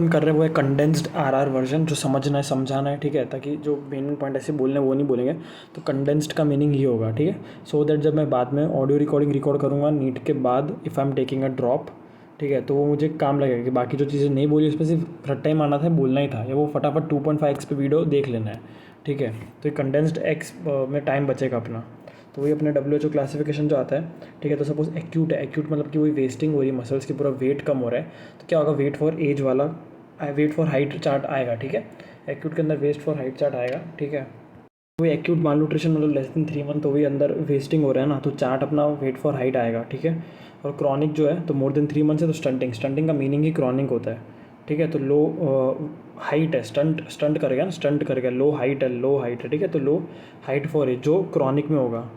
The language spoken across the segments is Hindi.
हम कर रहे हैं वो है कंडेंस्ड आरआर वर्जन, जो समझना है समझाना है, ठीक है, ताकि जो मेन पॉइंट ऐसे बोलने हैं वो नहीं बोलेंगे। तो कंडेंस्ड का मीनिंग ये होगा, ठीक है, सो दैट जब मैं बाद में ऑडियो रिकॉर्ड करूँगा नीट के बाद, if I am taking a drop, ठीक है, तो वो मुझे काम लगेगा कि बाकी जो चीज़ें नहीं बोली उस पर सिर्फ रट्टा ही मारना था, बोलना ही था, या वो फटाफट 2.5x पे वीडियो देख लेना है, ठीक है। तो ये कंडेंस्ड एक्स में टाइम बचेगा अपना। तो वही अपने WHO क्लासिफिकेशन जो आता है, ठीक है, तो सपोज एक्यूट है, एक्यूट मतलब कि वही वेस्टिंग हो रही है मसल्स की, पूरा वेट कम हो रहा है, तो क्या होगा, वेट फॉर एज वाला वेट फॉर हाइट चार्ट आएगा, ठीक है। एक्यूट के अंदर वेस्ट फॉर हाइट चार्ट आएगा, ठीक है। वही एक्यूट माल न्यूट्रिशन मतलब लेस देन 3 मंथ, तो वही अंदर वेस्टिंग हो रहा है ना, तो चार्ट अपना वेट फॉर हाइट आएगा, ठीक है। और क्रॉनिक जो है तो मोर देन 3 मंथ है, तो स्टंटिंग, स्टंटिंग का मीनिंग ही क्रॉनिक होता है, ठीक है। तो लो हाइट है, स्टंट स्टंट करेगा ना, स्टंट करेगा, लो हाइट है, लो हाइट है, ठीक है, तो लो हाइट फॉर एज जो क्रॉनिक में होगा।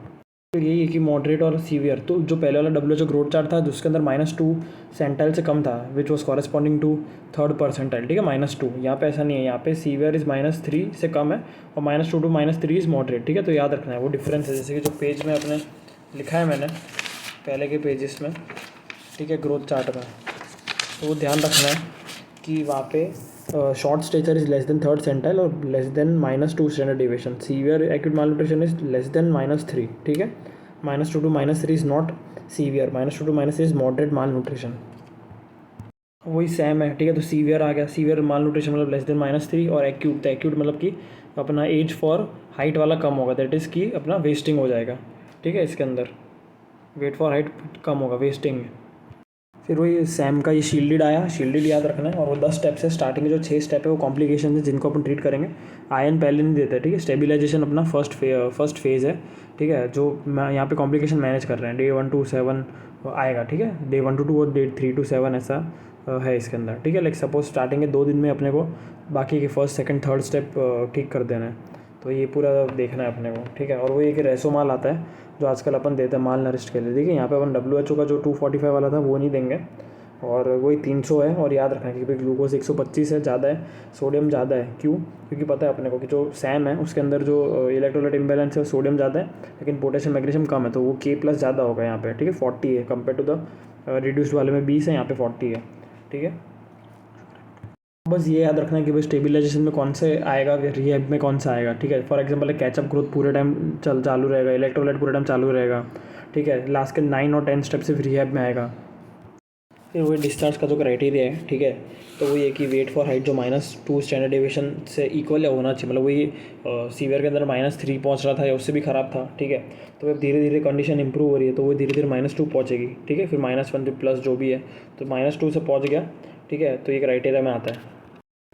तो यही है कि मॉडरेट और सीवियर, तो जो पहले वाला WHO ग्रोथ चार्ट था जिसके अंदर -2 सेंटाइल से कम था, which was corresponding to third percentile, ठीक है, -2, यहाँ पे ऐसा नहीं है, यहाँ पे सीवियर इज़ -3 से कम है, और -2 टू -3 इज़ मॉडरेट, ठीक है। तो याद रखना है वो डिफरेंस है, जैसे कि जो पेज में अपने लिखा है मैंने पहले के पेजेस में, ठीक है, ग्रोथ चार्ट में, तो वो ध्यान रखना है कि वहाँ पे short stature is less than third centile और less than -2 standard deviation, severe acute malnutrition is less than -3, ठीक है। -2 to -3 is not severe, -2 to -3 is moderate malnutrition, वही सेम है, ठीक है। तो सीवियर आ गया, सीवियर माल न्यूट्रिशन मतलब लेस देन -3, और एक्यूट, तो एक्यूट मतलब कि अपना एज फॉर हाइट वाला कम होगा, दैट इज़ कि अपना वेस्टिंग हो जाएगा, ठीक है, इसके अंदर वेट फॉर हाइट कम होगा, वेस्टिंग। फिर वही सैम का ये शील्डेड आया, शील्डेड याद रखना है, और वो 10 स्टेप्स है, स्टार्टिंग के जो 6 स्टेप है वो कॉम्प्लिकेशन है जिनको अपन ट्रीट करेंगे। आयन पहले नहीं देते, ठीक है, स्टेबिलाइजेशन अपना फर्स्ट फेज़ है, ठीक है, जो यहाँ पे कॉम्प्लिकेशन मैनेज कर रहे हैं, डे 1 to 7 आएगा, ठीक है, डे 1 to 2 और डे 3 to 7 ऐसा है इसके अंदर, ठीक है। लाइक सपोज स्टार्टिंग के 2 दिन में अपने को बाकी के फर्स्ट सेकंड थर्ड स्टेप ठीक कर देना है, तो ये पूरा देखना है अपने को, ठीक है। और वो एक रेसोमाल आता है जो आजकल अपन देते हैं माल नरिस्ट के लिए, देखिए यहाँ पे अपन WHO का जो 245 वाला था वो नहीं देंगे, और वही 300 है, और याद रखना कि भाई ग्लूकोज 125 है, ज़्यादा है, सोडियम ज़्यादा है, क्यों, क्योंकि पता है अपने को कि जो सैम है उसके अंदर जो इलेक्ट्रोलाइट इम्बैलेंस है सोडियम ज़्यादा है, लेकिन पोटेशियम मैग्नीशियम कम है, तो वो K+ ज़्यादा होगा यहाँ पे, ठीक है, 40 है कंपेयर टू द रिड्यूस्ड वाले में 20 है, यहाँ पे 40 है, ठीक है। बस ये याद रखना है कि भाई स्टेबिलाइजेशन में कौन से आएगा, रिहैब में कौन सा आएगा, ठीक है। फॉर एग्जांपल कैचअप ग्रोथ पूरे टाइम चालू रहेगा, इलेक्ट्रोलाइट पूरे टाइम चालू रहेगा, ठीक है, लास्ट के 9 और 10 स्टेप सिर्फ रिहैब में आएगा। फिर वही डिस्चार्ज का जो क्राइटेरिया है, ठीक है, तो वही है कि वेट फॉर हाइट जो -2 स्टैंडर्ड डेविएशन से इक्वल या होना चाहिए, मतलब वही सीवियर के अंदर -3 पहुंच रहा था या उससे भी ख़राब था, ठीक है। तो अब धीरे धीरे कंडीशन इंप्रूव हो रही है, तो वो धीरे धीरे -2 पहुंचेगी, ठीक है, फिर -1 प्लस जो भी है, तो -2 से पहुंच गया, ठीक है, तो ये क्राइटेरिया में आता है।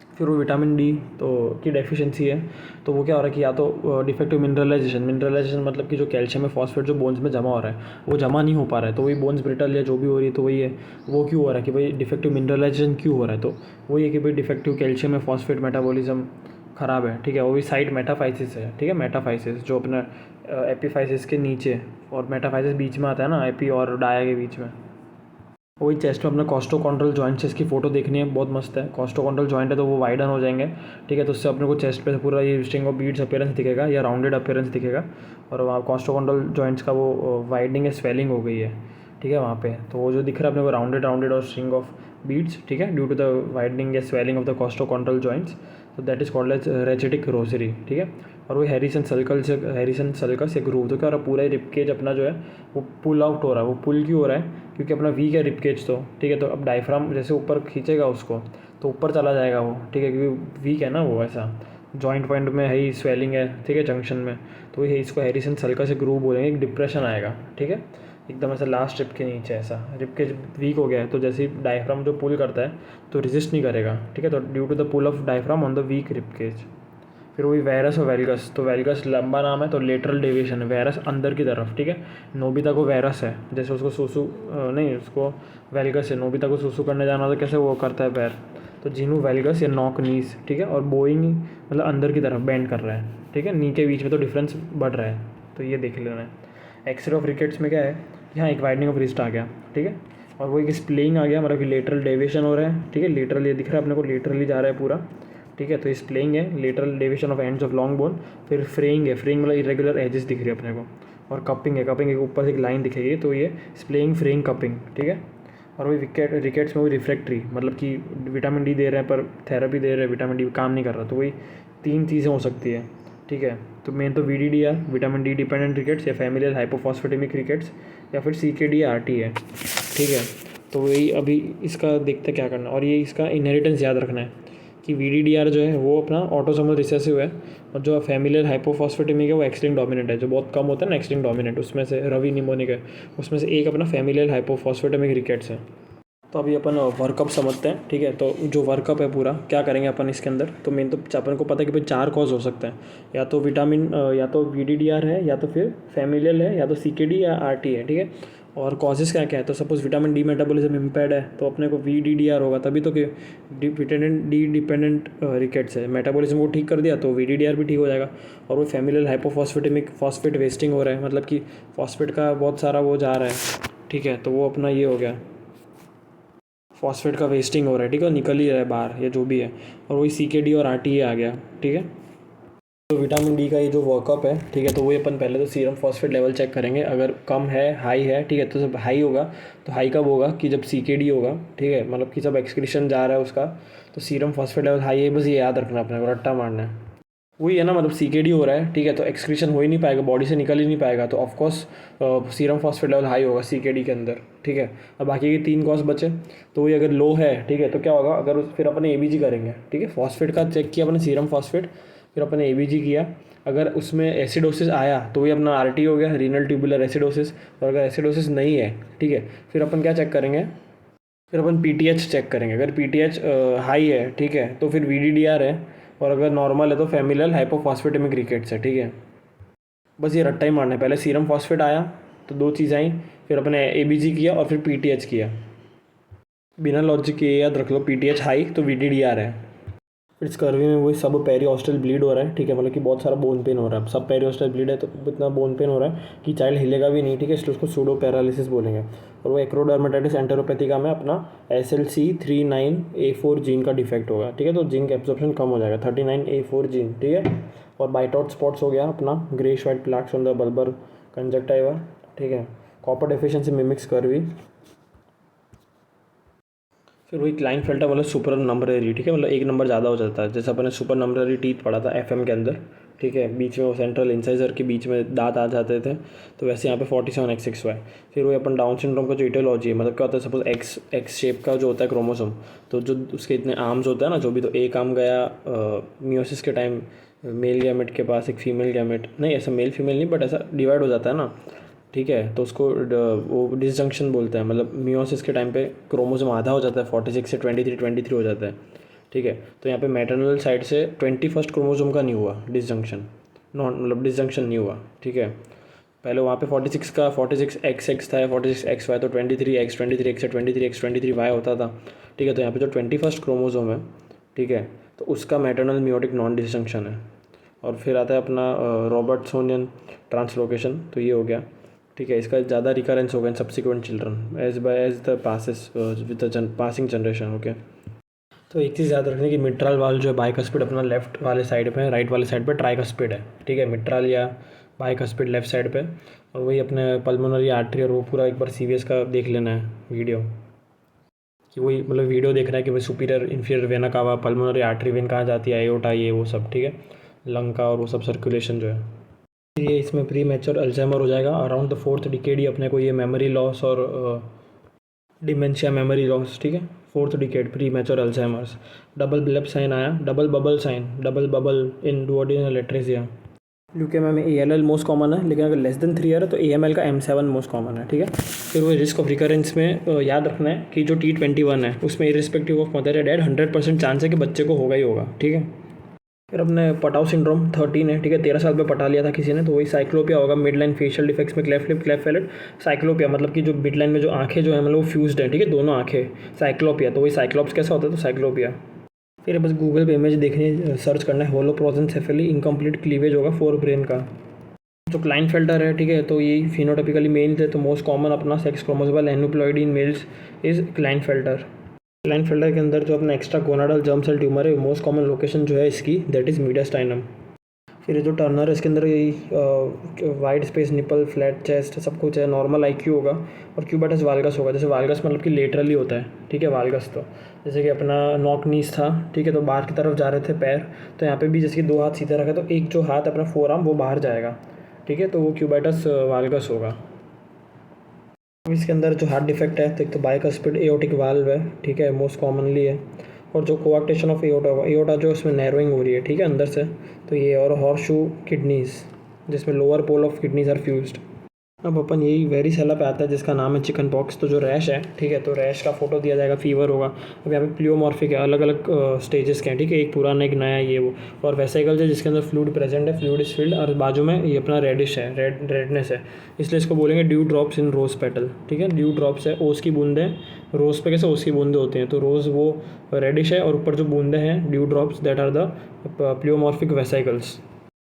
फिर वो विटामिन डी तो की डेफिशिएंसी है, तो वो क्या हो रहा है कि या तो डिफेक्टिव मिनरलाइजेशन मतलब कि जो कैल्शियम है, फॉस्फेट जो बोन्स में जमा हो रहा है वो जमा नहीं हो पा रहा है, तो वही बोन्स ब्रिटल या जो भी हो रही है, तो वही है, वो क्यों हो रहा है कि भाई डिफेक्टिव मिनरलाइजेशन क्यों हो रहा है, तो वही है कि भाई डिफेक्टिव कैल्शियम है, फॉस्फेट मेटाबॉलिज्म ख़राब है, ठीक है, वो भी साइड मेटाफाइसिस है, ठीक है, मेटाफाइसिस जो अपना एपीफाइसिस के नीचे, और मेटाफाइसिस बीच में आता है ना, एपी और डाया के बीच में। वही चेस्ट में अपना कॉस्टोकॉन्ड्रल जॉइंट से इसकी फोटो देखनी है, बहुत मस्त है, कॉस्टोकॉन्ड्रल जॉइंट है तो वो वाइडन हो जाएंगे, ठीक है, तो उससे अपने को चेस्ट पे पूरा ये स्ट्रिंग ऑफ बीड्स अपीयरेंस दिखेगा या राउंडेड अपीयरेंस दिखेगा, और वहाँ कॉस्टोकॉन्ड्रल जॉइंट्स का वो वाइडनिंग या स्वेलिंग हो गई है, ठीक है, वहाँ पे तो वो जो दिख रहा है अपने को राउंडेड और स्ट्रिंग ऑफ बीड्स, ठीक है, ड्यू टू द वाइडनिंग या swelling of the costochondral joints, तो that is called as rachitic rosary, ठीक है। और वो हैरिसन सर्कस या ग्रूव, तो क्या हो रहा है, पूरा ही रिपकेज अपना जो है वो पुल आउट हो रहा है, वो पुल क्यों हो रहा है, क्योंकि अपना वीक है रिपकेज, तो ठीक है, तो अब डायफ्राम जैसे ऊपर खींचेगा उसको तो ऊपर चला जाएगा वो, ठीक है, क्योंकि वीक है ना वो, ऐसा जॉइंट पॉइंट में है ही स्वेलिंग है, ठीक है, जंक्शन में, तो ये इसको हैरिसन सर्कस से ग्रूव बोलेंगे, एक डिप्रेशन आएगा, ठीक है, एकदम ऐसा लास्ट रिप के नीचे, ऐसा रिप केज वीक हो गया है, तो जैसे ही डायफ्राम जो पुल करता है तो रेजिस्ट नहीं करेगा, ठीक है, तो due to the pull of diaphragm on the weak rib cage. फिर वही वेरस और वेलगस, तो वेलगस लंबा नाम है तो लेटरल डेविएशन है, वेरस अंदर की तरफ, ठीक है, नोबिता को वेरस है, जैसे उसको सूसू नहीं, उसको वेलगस है, नोबिता को सूसू करने जाना तो कैसे वो करता है पैर, तो जीनू वेलगस या नॉक नीज, ठीक है, और बोइंग मतलब अंदर की तरफ बेंड कर रहा है, ठीक है, नी के बीच में तो डिफरेंस बढ़ रहा है, तो ये देख लेना है। एक्सरे ऑफ रिकेट्स में क्या है, यहाँ एक वाइडनिंग ऑफ रिस्ट आ गया, ठीक है, और वो एक स्प्लेइंग आ गया, मतलब कि लेटरल डेविएशन हो रहा है, ठीक है, लेटरल ये दिख रहा है अपने को, लेटरली जा रहा है पूरा, ठीक है, तो स्प्लेइंग है, lateral deviation of ends of long bone, फिर फ्रेइंग है, फ्रेइंग मतलब इरेगुलर एजेस दिख रही है अपने को, और कपिंग है, कपिंग के ऊपर से एक लाइन दिखेगी, तो ये स्प्लेइंग फ्रेइंग कपिंग, ठीक है। और वही रिकेट्स में वही रिफ्रैक्टरी, मतलब कि विटामिन डी दे रहे हैं पर थेरेपी दे रहे हैं, विटामिन डी काम नहीं कर रहा, तो वही 3 चीज़ें हो सकती है, ठीक है। तो मेन तो VDDR vitamin D dependent rickets, या फैमिलियल हाइपोफॉस्फेटेमिक रिकेट्स, या फिर CKD या RT है, ठीक है। तो वही अभी इसका देखते क्या करना है। और ये इसका इनहेरिटेंस याद रखना है कि VDDR जो है वो अपना ऑटोसोमल रिसेसिव है, और जो फैमिलियल हाइपोफॉस्फेटेमिक है वो एक्स लिंक्ड डोमिनेंट है, जो बहुत कम होता है ना एक्स लिंक्ड डोमिनेंट, उसमें से रवि निमोनिक है, उसमें से एक अपना फैमिलियल हाइपोफॉस्फेटेमिक रिकेट्स है। तो अभी अपन वर्कअप समझते हैं, ठीक है। तो जो वर्कअप है पूरा क्या करेंगे अपन इसके अंदर, तो मेन तो अपन को पता है कि भाई 4 कॉज हो सकते हैं, या तो विटामिन या तो VDDR है, या तो फिर फैमिलियल है, या तो CKD या RT है, ठीक है। और कॉजेज़ क्या क्या है, तो suppose vitamin D metabolism impaired है तो अपने को VDDR होगा, तभी तो कि विटामिन डी डिपेंडेंट रिकेट्स है, मेटाबॉलिज्म को ठीक कर दिया तो VDDR भी ठीक हो जाएगा। और वो फैमिलियल हाइपोफॉस्फेटेमिक फॉस्फेट वेस्टिंग हो रहा है, मतलब कि फॉस्फेट का बहुत सारा वो जा रहा है, ठीक है। तो वो अपना ये हो गया, फॉस्फेट का वेस्टिंग हो रहा है, ठीक है, निकल ही रहा है बाहर, या जो भी है। और वही CKD और RT आ गया, ठीक है। तो विटामिन डी का ये जो वर्कअप है, ठीक है, तो वही अपन पहले तो सीरम फॉस्फेट लेवल चेक करेंगे, अगर कम है हाई है, ठीक है, तो जब हाई होगा तो हाई कब होगा कि जब CKD होगा, ठीक है, मतलब कि जब एक्सक्रीशन जा रहा है उसका, तो सीरम फॉस्फेट लेवल हाई है, बस ये याद रखना अपने को, रट्टा मारना है। वही है ना, मतलब CKD हो रहा है, ठीक है, तो एक्सक्रीशन हो ही नहीं पाएगा, बॉडी से निकल ही नहीं पाएगा, तो of course serum phosphate level high होगा CKD के अंदर, ठीक है। अब बाकी के 3 कॉज बचे, तो वही अगर लो है, ठीक है, तो क्या होगा, अगर फिर अपन ABG करेंगे, ठीक है, फॉस्फेट का चेक किया अपने सीरम फॉस्फेट, फिर अपन ABG किया, अगर उसमें एसिडोसिस आया तो वही अपना RT हो गया, रीनल ट्यूबुलर एसिडोसिस। और अगर एसिडोसिस नहीं है, ठीक है, फिर अपन क्या चेक करेंगे, फिर अपन PTH चेक करेंगे, अगर PTH हाई है, ठीक है, तो फिर VDDR है, और अगर नॉर्मल है तो फैमिलियल हाइपोफॉस्फेटेमिक रिकेट्स है, ठीक है। बस ये रट्टा ही मारना है, पहले सीरम फॉस्फेट आया तो 2 चीज़ आई, फिर अपने ABG किया और फिर PTH किया, बिना लॉजिक के ये याद रख लो, PTH हाई तो VDDR है। फिर स्कर्वी में वही सब पेरीऑस्टल ब्लीड हो रहा है, ठीक है, मतलब कि बहुत सारा बोन पेन हो रहा है, सब पेरीऑस्टल ब्लीड है तो इतना बोन पेन हो रहा है कि चाइल्ड हिलेगा भी नहीं, ठीक है, इसलिए उसको सूडो पैरालिसिस बोलेंगे। और वो एक्रोडर्मेटाइटिस एंटेरोपैथिका में अपना SLC39A4 जीन का डिफेक्ट होगा, ठीक है, तो जिंक एब्जॉर्प्शन कम हो जाएगा, 39A4 जीन, ठीक है। और बाइटॉट स्पॉट्स हो गया अपना greyish white प्लैक्स on the bulbar conjunctiva, ठीक है। Copper deficiency mimics curvy. फिर वही क्लाइनफेल्टर वाला सुपर नंबररी, ठीक है, मतलब 1 नंबर ज़्यादा हो जाता है, जैसे अपने सुपर नंबररी टीथ पढ़ा था FM के अंदर, ठीक है, बीच में वो सेंट्रल इंसाइजर के बीच में दांत आ जाते थे, तो वैसे यहाँ पे 47XXY। फिर वही अपन डाउन सिंड्रोम का जो इटियोलॉजी है, मतलब क्या होता है, सपोज एक्स शेप का जो होता है क्रोमोसोम, तो जो उसके इतने आर्म्स होता है ना, जो भी, तो एक आर्म गया मियोसिस के टाइम मेल गैमेट के पास, एक फीमेल गैमेट, नहीं ऐसा मेल फीमेल नहीं, बट ऐसा डिवाइड हो जाता है ना, ठीक है, तो उसको वो डिसजंक्शन बोलते हैं, मतलब मियोसिस के टाइम पे क्रोमोसोम आधा हो जाता है, 46 से 23 हो जाता है, ठीक है। तो यहाँ पे मैटरनल साइड से 21st क्रोमोसोम का नहीं हुआ डिसजंक्शन, नॉन मतलब डिसजंक्शन नहीं हुआ, ठीक है। पहले वहाँ पे 46 का 46XX था, 46XY, तो 23X से 23X23Y होता था, ठीक है। तो यहाँ पे जो 21st क्रोमोसोम है, ठीक है, तो उसका मैटरनल मियोटिक नॉन डिसजंक्शन है। और फिर आता है अपना रॉबर्टसोनियन ट्रांसलोकेशन, तो ये हो गया, ठीक है, इसका ज़्यादा रिकरेंस होगा in subsequent children as the passes with the passing generation, okay. तो एक चीज़ याद रखनी कि मिट्रल वाल जो है बाइकस्पिड अपना लेफ्ट वाले साइड पे है, राइट वाले साइड पे ट्राइकस्पिड है, ठीक है, मिट्रल या बाइकस्पिड लेफ्ट साइड पे। और वही अपने पल्मोनरी आर्टरी, और वो पूरा एक बार CVS का देख लेना है वीडियो, कि वही मतलब वीडियो देखना है कि भाई superior inferior vena cava, pulmonary artery vein कहाँ जाती है, एओर्टा, ये वो सब, ठीक है, लंग का और वो सब सर्कुलेशन जो है। ये इसमें प्री मैच्योर अल्जाइमर हो जाएगा अराउंड द 4th डिकेड ही अपने को, ये मेमोरी लॉस और डिमेंशिया मेमोरी लॉस, ठीक है, 4th decade premature Alzheimer's. Double bleb sign आया, double bubble sign, double bubble in duodenal atresia. Leukaemia में ALL मोस्ट कॉमन है, लेकिन अगर लेस देन 3 ईयर है तो AML का M7 मोस्ट कॉमन है, ठीक है। फिर वो रिस्क ऑफ रिकरेंस में याद रखना है कि जो T21 है उसमें इरिस्पेक्टिव ऑफ मदर या डैड 100% चांस है कि बच्चे को होगा ही होगा, ठीक है। फिर अपने पटाव सिंड्रोम 13 है, ठीक है, 13 साल पे पटा लिया था किसी ने, तो वही साइक्लोपिया होगा, मिड लाइन फेशियल डिफेक्ट्स में cleft lip cleft palate. Cyclopia मतलब कि जो मिड लाइन में जो आंखें जो है मतलब वो फ्यूज्ड है, ठीक है, दोनों आंखें, साइक्लोपिया। तो वही साइक्लोप्स कैसा होता है, तो साइक्लोपिया। फिर बस गूगल पे इमेज देखनी, सर्च करना है, होलोप्रोजेंसेफेली इनकम्प्लीट क्लीवेज होगा फोर ब्रेन का। जो क्लाइनफेल्टर है, ठीक है, तो ये फिनोटाइपिकली मेल्स है, तो मोस्ट कॉमन अपना sex chromosomal aneuploidy in males is Klinefelter. Klinefelter के अंदर जो अपना extra gonadal germ cell tumour है, मोस्ट कॉमन लोकेशन जो है इसकी दैट इज़ मीडियास्टाइनम। फिर ये जो टर्नर है इसके अंदर यही wide space nipple, flat chest, सब कुछ है। नॉर्मल आईक्यू होगा और क्यूबाटस वाल्गस होगा। जैसे वाल्गस मतलब कि लेटरली होता है, ठीक है। वाल्गस तो जैसे कि अपना नॉक नीस था, ठीक है, तो बाहर की तरफ जा रहे थे पैर, तो यहाँ पे भी जैसे कि 2 हाथ सीधे रखा तो एक जो हाथ अपना फोर आर्म वो बाहर जाएगा, ठीक है, तो वो क्यूबाटस वाल्गस होगा। अब इसके अंदर जो हार्ट डिफेक्ट है तो एक तो बाइकस्पिड एओर्टिक वाल्व है, ठीक है, मोस्ट कॉमनली है। और जो कोआक्टेशन ऑफ एओर्टा होगा, एओर्टा जो इसमें नैरोइंग हो रही है, ठीक है, अंदर से, तो ये। और हॉर्सशू किडनीज जिसमें lower pole of kidneys are fused. अब अपन यही वेरिसेला पे आता है जिसका नाम है चिकन पॉक्स। तो जो रैश है, ठीक है, तो रैश का फोटो दिया जाएगा, फीवर होगा। अब यहाँ पे प्लियोमॉर्फिक है, अलग अलग स्टेजेस के हैं, ठीक है, एक पुराना एक नया ये वो। और वेसिकल्स है जिसके अंदर फ्लूइड प्रेजेंट है, फ्लूइड इज फिल्ड, और बाजू में ये अपना रेडिश है, रेडनेस है, इसलिए इसको बोलेंगे dew drops in rose petal, ठीक है। ड्यू ड्रॉप्स है, ओस की बूंदें, रोज़ पे कैसे ओस की बूंदें होती हैं, तो रोज़ वो रेडिश है और ऊपर जो बूंदें हैं dew drops, that are the pleomorphic vesicles.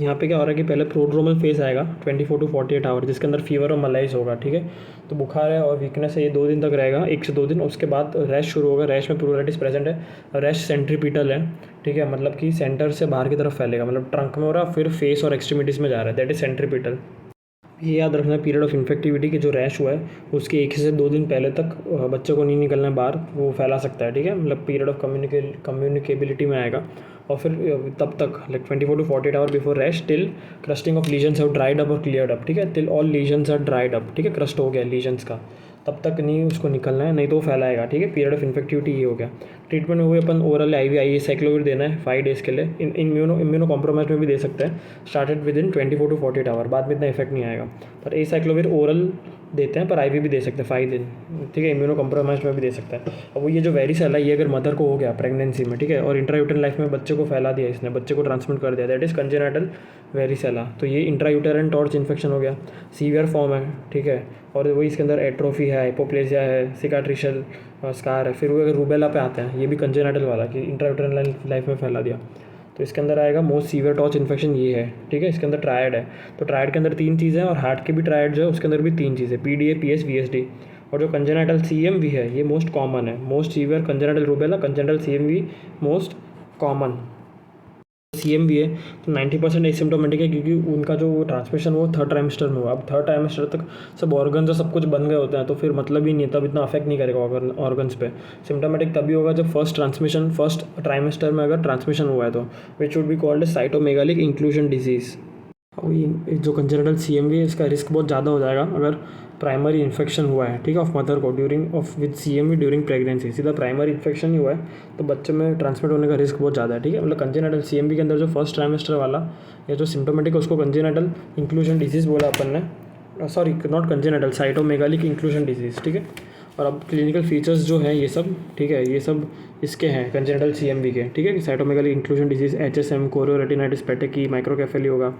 यहाँ पे क्या हो रहा है कि पहले प्रोड्रोमल फेज आएगा 24 to 48 आवर, जिसके अंदर फीवर और मलाइज होगा, ठीक है। तो बुखार है और वीकनेस है, ये 2 दिन तक रहेगा, 1 से 2 दिन। उसके बाद रैश शुरू होगा। रैश में प्लूराइटिस प्रेजेंट है, रैश सेंट्रीपिटल है, ठीक है, मतलब कि सेंटर से बाहर की तरफ फैलेगा, मतलब ट्रंक में हो रहा, फिर फेस और एक्सट्रीमिटीज़ में जा रहा है, दैट इज सेंट्रीपिटल। ये याद रखना, पीरियड ऑफ इन्फेक्टिविटी की जो रैश हुआ है उसके 1 से 2 दिन पहले तक बच्चे को नहीं निकलना है बाहर, वो फैला सकता है, ठीक है, मतलब पीरियड ऑफ कम्युनिकेबिलिटी में आएगा। और फिर तब तक like 24 to 48 hour before rash till crusting off lesions have dried up और क्लियर्ड अप, ठीक है, till all lesions are dried up, ठीक है, क्रस्ट हो गया लीजन्स का, तब तक नहीं उसको निकलना है, नहीं तो वो फैलाएगा, ठीक है। पीरियड ऑफ इन्फेक्टिविटी ये हो गया। ट्रीटमेंट में हुए अपन ओरल IV साइक्लोविर देना है 5 डेज़ के लिए। इम्यूनो कॉम्प्रोमाइज में भी दे सकते हैं, started within 24 to 48 hour, बाद में इतना इफेक्ट नहीं आएगा। पर साइक्लोविर ओरल देते हैं, पर IV भी दे सकते हैं 5 दिन, ठीक है, इम्यूनो कॉम्प्रोमाइज में भी दे सकते हैं। अब वो ये जो वेरिसेला, ये अगर मदर को हो गया प्रेगनेंसी में, ठीक है, और इंट्रायूटेरल लाइफ में बच्चे को फैला दिया, इसने बच्चे को ट्रांसमिट कर दिया, दैट इज़ कंजेनिटल वेरिसेला। तो ये इंट्रायूटेरल टॉर्च इन्फेक्शन हो गया, सीवियर फॉर्म है, ठीक है, और वही इसके अंदर एट्रोफी है, हाइपोप्लेजिया है, सिकाट्रिशियल स्कार है। फिर वो अगर रूबेला पे आते हैं, ये भी कंजेनिटल वाला कि इंट्रायूटेरल लाइफ में फैला दिया, तो इसके अंदर आएगा मोस्ट सीवियर टॉर्च इन्फेक्शन ये है, ठीक है। इसके अंदर ट्रायड है, तो ट्रायड के अंदर 3 चीज़ें हैं, और हार्ट के भी ट्रायड जो है उसके अंदर भी 3 चीज़ें, PDA, PS, VSD। और जो कंजेनिटल CMV है ये मोस्ट कॉमन है, most severe congenital rubella, congenital CMV most common. CMV है तो 90% एसिम्टोमेटिक है, क्योंकि उनका जो ट्रांसमिशन वो 3rd ट्राइमेस्टर में हुआ। अब 3rd ट्राइमेस्टर तक सब ऑर्गन्स और सब कुछ बन गए होते हैं, तो फिर मतलब ही नहीं, तब इतना अफेक्ट नहीं करेगा ऑर्गन्स पे। सिम्टोमेटिक तभी होगा जब फर्स्ट ट्राइमेस्टर में अगर ट्रांसमिशन हुआ है, तो which would be called cytomegalic inclusion disease. जो कंजेनिटल CMV है इसका रिस्क बहुत ज़्यादा हो जाएगा अगर प्राइमरी इन्फेक्शन हुआ है, ठीक है, ऑफ मदर को विद CMV ड्यूरिंग प्रेगनेंसी। सीधा प्राइमरी इन्फेक्शन ही हुआ है तो बच्चे में ट्रांसमिट होने का रिस्क बहुत ज़्यादा है, ठीक है। मतलब कंजेनिटल CMV के अंदर जो फर्स्ट ट्राइमेस्टर वाला या जो सिम्टोमेटिक है उसको कंजेनिटल इंक्लूजन डिजीज़ बोला अपन ने, sorry not congenital, cytomegalic inclusion disease, ठीक है। और अब क्लिनिकल फीचर्स जो हैं ये सब, ठीक है, ये सब इसके हैं कंजेनिटल CMV के, ठीक है। साइटोमेगालिक इंक्लूजन डिजीज़, HSM, कोरियोरेटिनाइटिस पेटिकी, माइक्रोकेफेली होगा।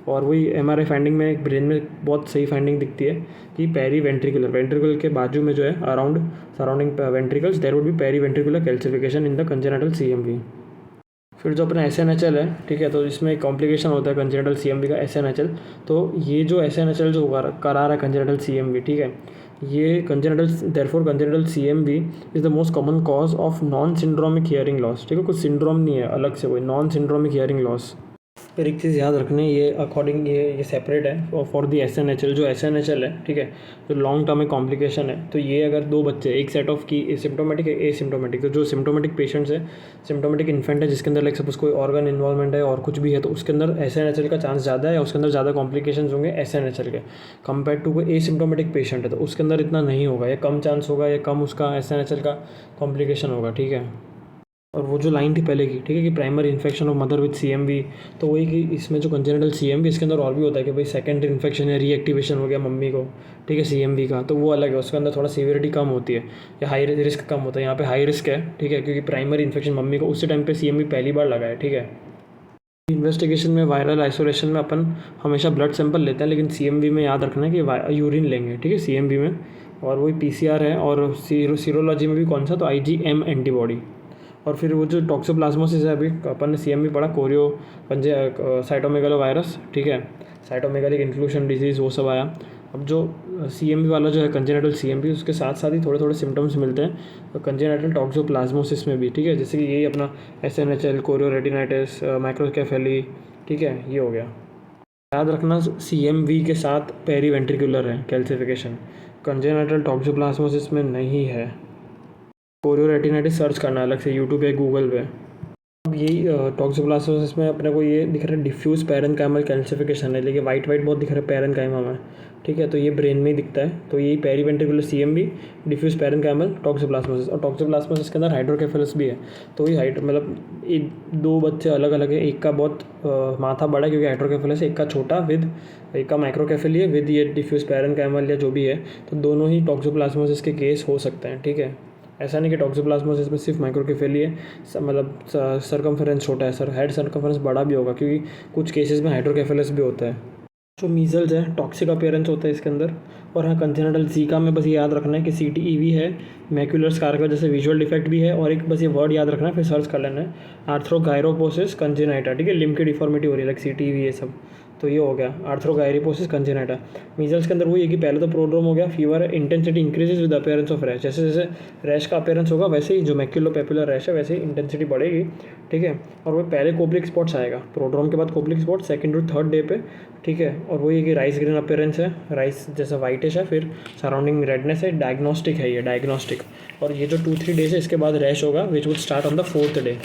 और वही MRI फाइंडिंग में ब्रेन में बहुत सही फाइंडिंग दिखती है कि पेरी वेंट्रिकुलर के बाजू में जो है around surrounding ventricles there would be periventricular calcification in the congenital CMV। फिर जो अपना SNHL है, ठीक है, तो इसमें एक कॉम्प्लिकेशन होता है कंजेनिटल CMV का SNHL। तो ये जो SNHL जो करा रहा है कंजेनिटल CMV, ठीक है, ये congenital CMV is the most common cause of non syndromic hearing loss, ठीक है, कुछ सिंड्रोम नहीं है अलग से, कोई नॉन सिंड्रोमिक हियरिंग लॉस। फिर एक चीज़ याद रखनी है, ये अकॉर्डिंग ये सेपरेट है फॉर दी SNHL। जो SNHL है, ठीक है, जो लॉन्ग टर्म में कॉम्प्लिकेशन है, तो ये अगर 2 बच्चे एक सेट ऑफ की सिम्टोमेटिक है, एसिम्टोमेटिक, तो जो सिम्टोमेटिक पेशेंट्स है, सिम्टोमेटिक इन्फेंट है जिसके अंदर लाइक सपोज कोई ऑर्गन इन्वॉल्वमेंट है और कुछ भी है, तो उसके अंदर SNHL का चांस ज़्यादा है, या उसके अंदर ज़्यादा कॉम्प्लिकेशन होंगे SNHL के कंपेयर टू कोई एसिम्टोमेटिक पेशेंट है, तो उसके अंदर इतना नहीं होगा, या कम चांस होगा, या कम उसका SNHL का कॉम्प्लिकेशन होगा, ठीक है। और वो जो लाइन थी पहले की, ठीक है, कि primary infection of mother with CMV, तो वही कि इसमें जो कंजेनिटल CMV इसके अंदर और भी होता है कि भाई सेकेंडरी इन्फेक्शन या रीएक्टिवेशन हो गया मम्मी को, ठीक है, CMV का, तो वो अलग है, उसके अंदर थोड़ा सीवियरिटी कम होती है या हाई रिस्क कम होता है। यहाँ पे हाई रिस्क है, ठीक है, क्योंकि प्राइमरी इन्फेक्शन मम्मी को उसी टाइम पे CMV पहली बार लगा है, ठीक है। इन्वेस्टिगेशन में वायरल आइसोलेशन में अपन हमेशा ब्लड सैंपल लेते हैं, लेकिन CMV में याद रखना है कि यूरिन लेंगे, ठीक है, CMV में। और वही PCR है, और सीरोलॉजी में भी कौन सा, तो IgM एंटीबॉडी। और फिर वो जो टॉक्सोप्लाज्मोसिस है, अभी अपन ने CMV पढ़ा, साइटोमेगालो वायरस, ठीक है, साइटोमेगालिक इंक्लूजन डिजीज़, वो सब आया। अब जो CMV वाला जो है कंजेनिटल CMV, उसके साथ साथ ही थोड़े थोड़े सिम्टम्स मिलते हैं कंजेनिटल टॉक्सोप्लाज्मोसिस में भी, ठीक है, जैसे कि यही अपना SNHL, कोरियोरेटिनाइटिस, माइक्रोकेफेली, ठीक है, ये हो गया। याद रखना CMV के साथ पेरीवेंट्रिकुलर है कैल्सिफिकेशन, कंजेनिटल टॉक्सोप्लाज्मोसिस में नहीं है। कोरियोरेटिनाइटिस सर्च करना अलग से यूट्यूब या गूगल पे। अब यही टॉक्सोप्लाज्मोसिस में अपने को ये दिख रहा है डिफ्यूज पैरेन्काइमल कैल्सिफिकेशन है, लेकिन वाइट बहुत दिख रहा है पैरेन्काइमा में, ठीक है। तो ये ब्रेन में ही दिखता है, तो यही periventricular CMV, diffuse parenchymal toxoplasmosis. और टॉक्सोप्लाज्मोसिस के अंदर हाइड्रोकेफेलस भी है, तो ये मतलब एक दो बच्चे अलग अलग है, एक का बहुत माथा बड़ा है क्योंकि हाइड्रोकेफेलस, एक का छोटा विद, एक का माइक्रोकेफेली है विद ये डिफ्यूज पैरेन्काइमल या जो भी है, तो दोनों ही टॉक्सोप्लाज्मोसिस के केस हो सकते हैं, ठीक है। ऐसा नहीं कि टॉक्सोप्लाज्मोसिस में सिर्फ माइक्रोकेफेली है, मतलब सरकमफेरेंस छोटा है, सर हेड सरकमफेरेंस बड़ा भी होगा क्योंकि कुछ केसेस में हाइड्रोकेफेलस भी होता है। जो मीजल्स है टॉक्सिक अपीयरेंस होता है इसके अंदर। और हाँ, कंजेनिटल जीका में बस ये याद रखना है कि CTEV है, मैक्यूलर स्कार का जैसे विजुअल डिफेक्ट भी है, और एक बस ये वर्ड याद रखना है, फिर सर्च कर लेना है, आर्थ्रोगायरोपोसिस कंजेनाइटा, ठीक है। लिम्ब की डिफॉर्मिटी हो रही है लाइक CTEV ये सब, तो ये हो गया आर्थ्रोगायरोपोसिस कंजेनाइटा। मीजल्स के अंदर वही है कि पहले तो प्रोड्रोम हो गया, फीवर है, intensity increases with appearance of rash, जैसे जैसे रैश का अपीयरेंस होगा वैसे ही जो मैक्यूलोपेपुलर रैश है वैसे ही इंटेंसिटी बढ़ेगी, ठीक है। और वो पहले कोब्लिक स्पॉट्स आएगा, प्रोड्रोम के बाद कोब्लिक स्पॉट सेकंड और थर्ड डे पे, ठीक है। और वही है कि राइस ग्रीन अपीयरेंस है, राइस जैसा वाइटिश है, फिर सराउंडिंग रेडनेस है, डायग्नोस्टिक है ये, डायग्नोस्टिक। और ये जो 2-3 डेज है इसके बाद रैश होगा which will start on the 4th day,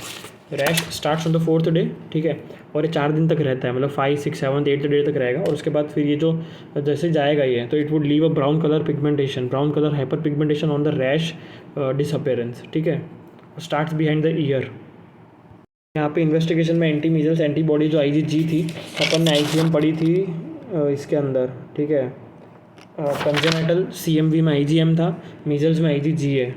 rash starts on the 4th day, ठीक है। और ये 4 दिन तक रहता है, मतलब 5, 6, 7, 8 डे तक रहेगा, और उसके बाद फिर ये जो जैसे जाएगा ये, तो it would leave a brown colour pigmentation, brown colour hyper pigmentation on the rash disappearance, ठीक है। Starts behind the year. यहाँ पे इन्वेस्टिगेशन में एंटी मीजल्स एंटीबॉडी जो IgG थी, अपन ने IgM पढ़ी थी इसके अंदर, ठीक है। कंजेनिटल CMV में IgM था, मीजल्स में IgG है।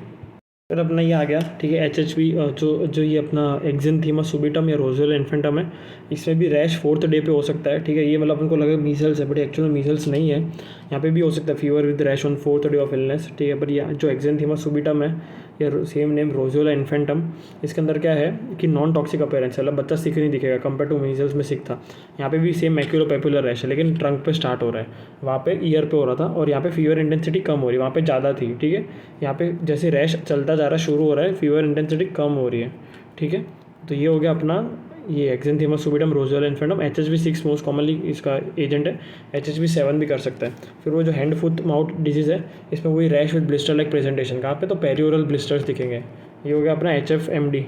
फिर अपना ये आ गया, ठीक है, HHV जो ये अपना एक्जिनथीमा सुबिटम या रोजेला इन्फेंटम है, इसमें भी रैश 4th डे पे हो सकता है, ठीक है। ये मतलब अपन को लगे मीजल्स है, बट एक्चुअली मीजल्स नहीं है, यहाँ पे भी हो सकता है fever with rash on 4th day of illness, ठीक है। बट ये जो एक्जिनथीमा सुबिटम है या सेम नेम रोजेला इन्फेंटम, इसके अंदर क्या है कि नॉन टॉक्सिक अपीयरेंस है, मतलब बच्चा सिक नहीं दिखेगा कंपेयर टू मीजल्स में सिक था। यहाँ पे भी सेम मैक्यूलोपेपुलर रैश है, लेकिन ट्रंक पे स्टार्ट हो रहा है, वहाँ पे ईयर पे हो रहा था, और यहाँ पे फीवर इंटेंसिटी कम हो रही है, वहाँ पे ज़्यादा थी, ठीक है। यहाँ पे जैसे रैश चलता जा रहा है, शुरू हो रहा है, फीवर इंटेंसिटी कम हो रही है, ठीक है। तो ये हो गया अपना ये एक्जिनथीमा सुबिटम रोजेला इन्फेंटम। HHV6 मोस्ट कॉमनली इसका एजेंट है, HHV7 भी कर सकता है। फिर वो जो हैंड फुट माउथ डिजीज़ है, इसमें वही rash with blister like presentation, कहाँ पे तो पेरियोरल ब्लिस्टर्स दिखेंगे। ये हो गया अपना HFMD।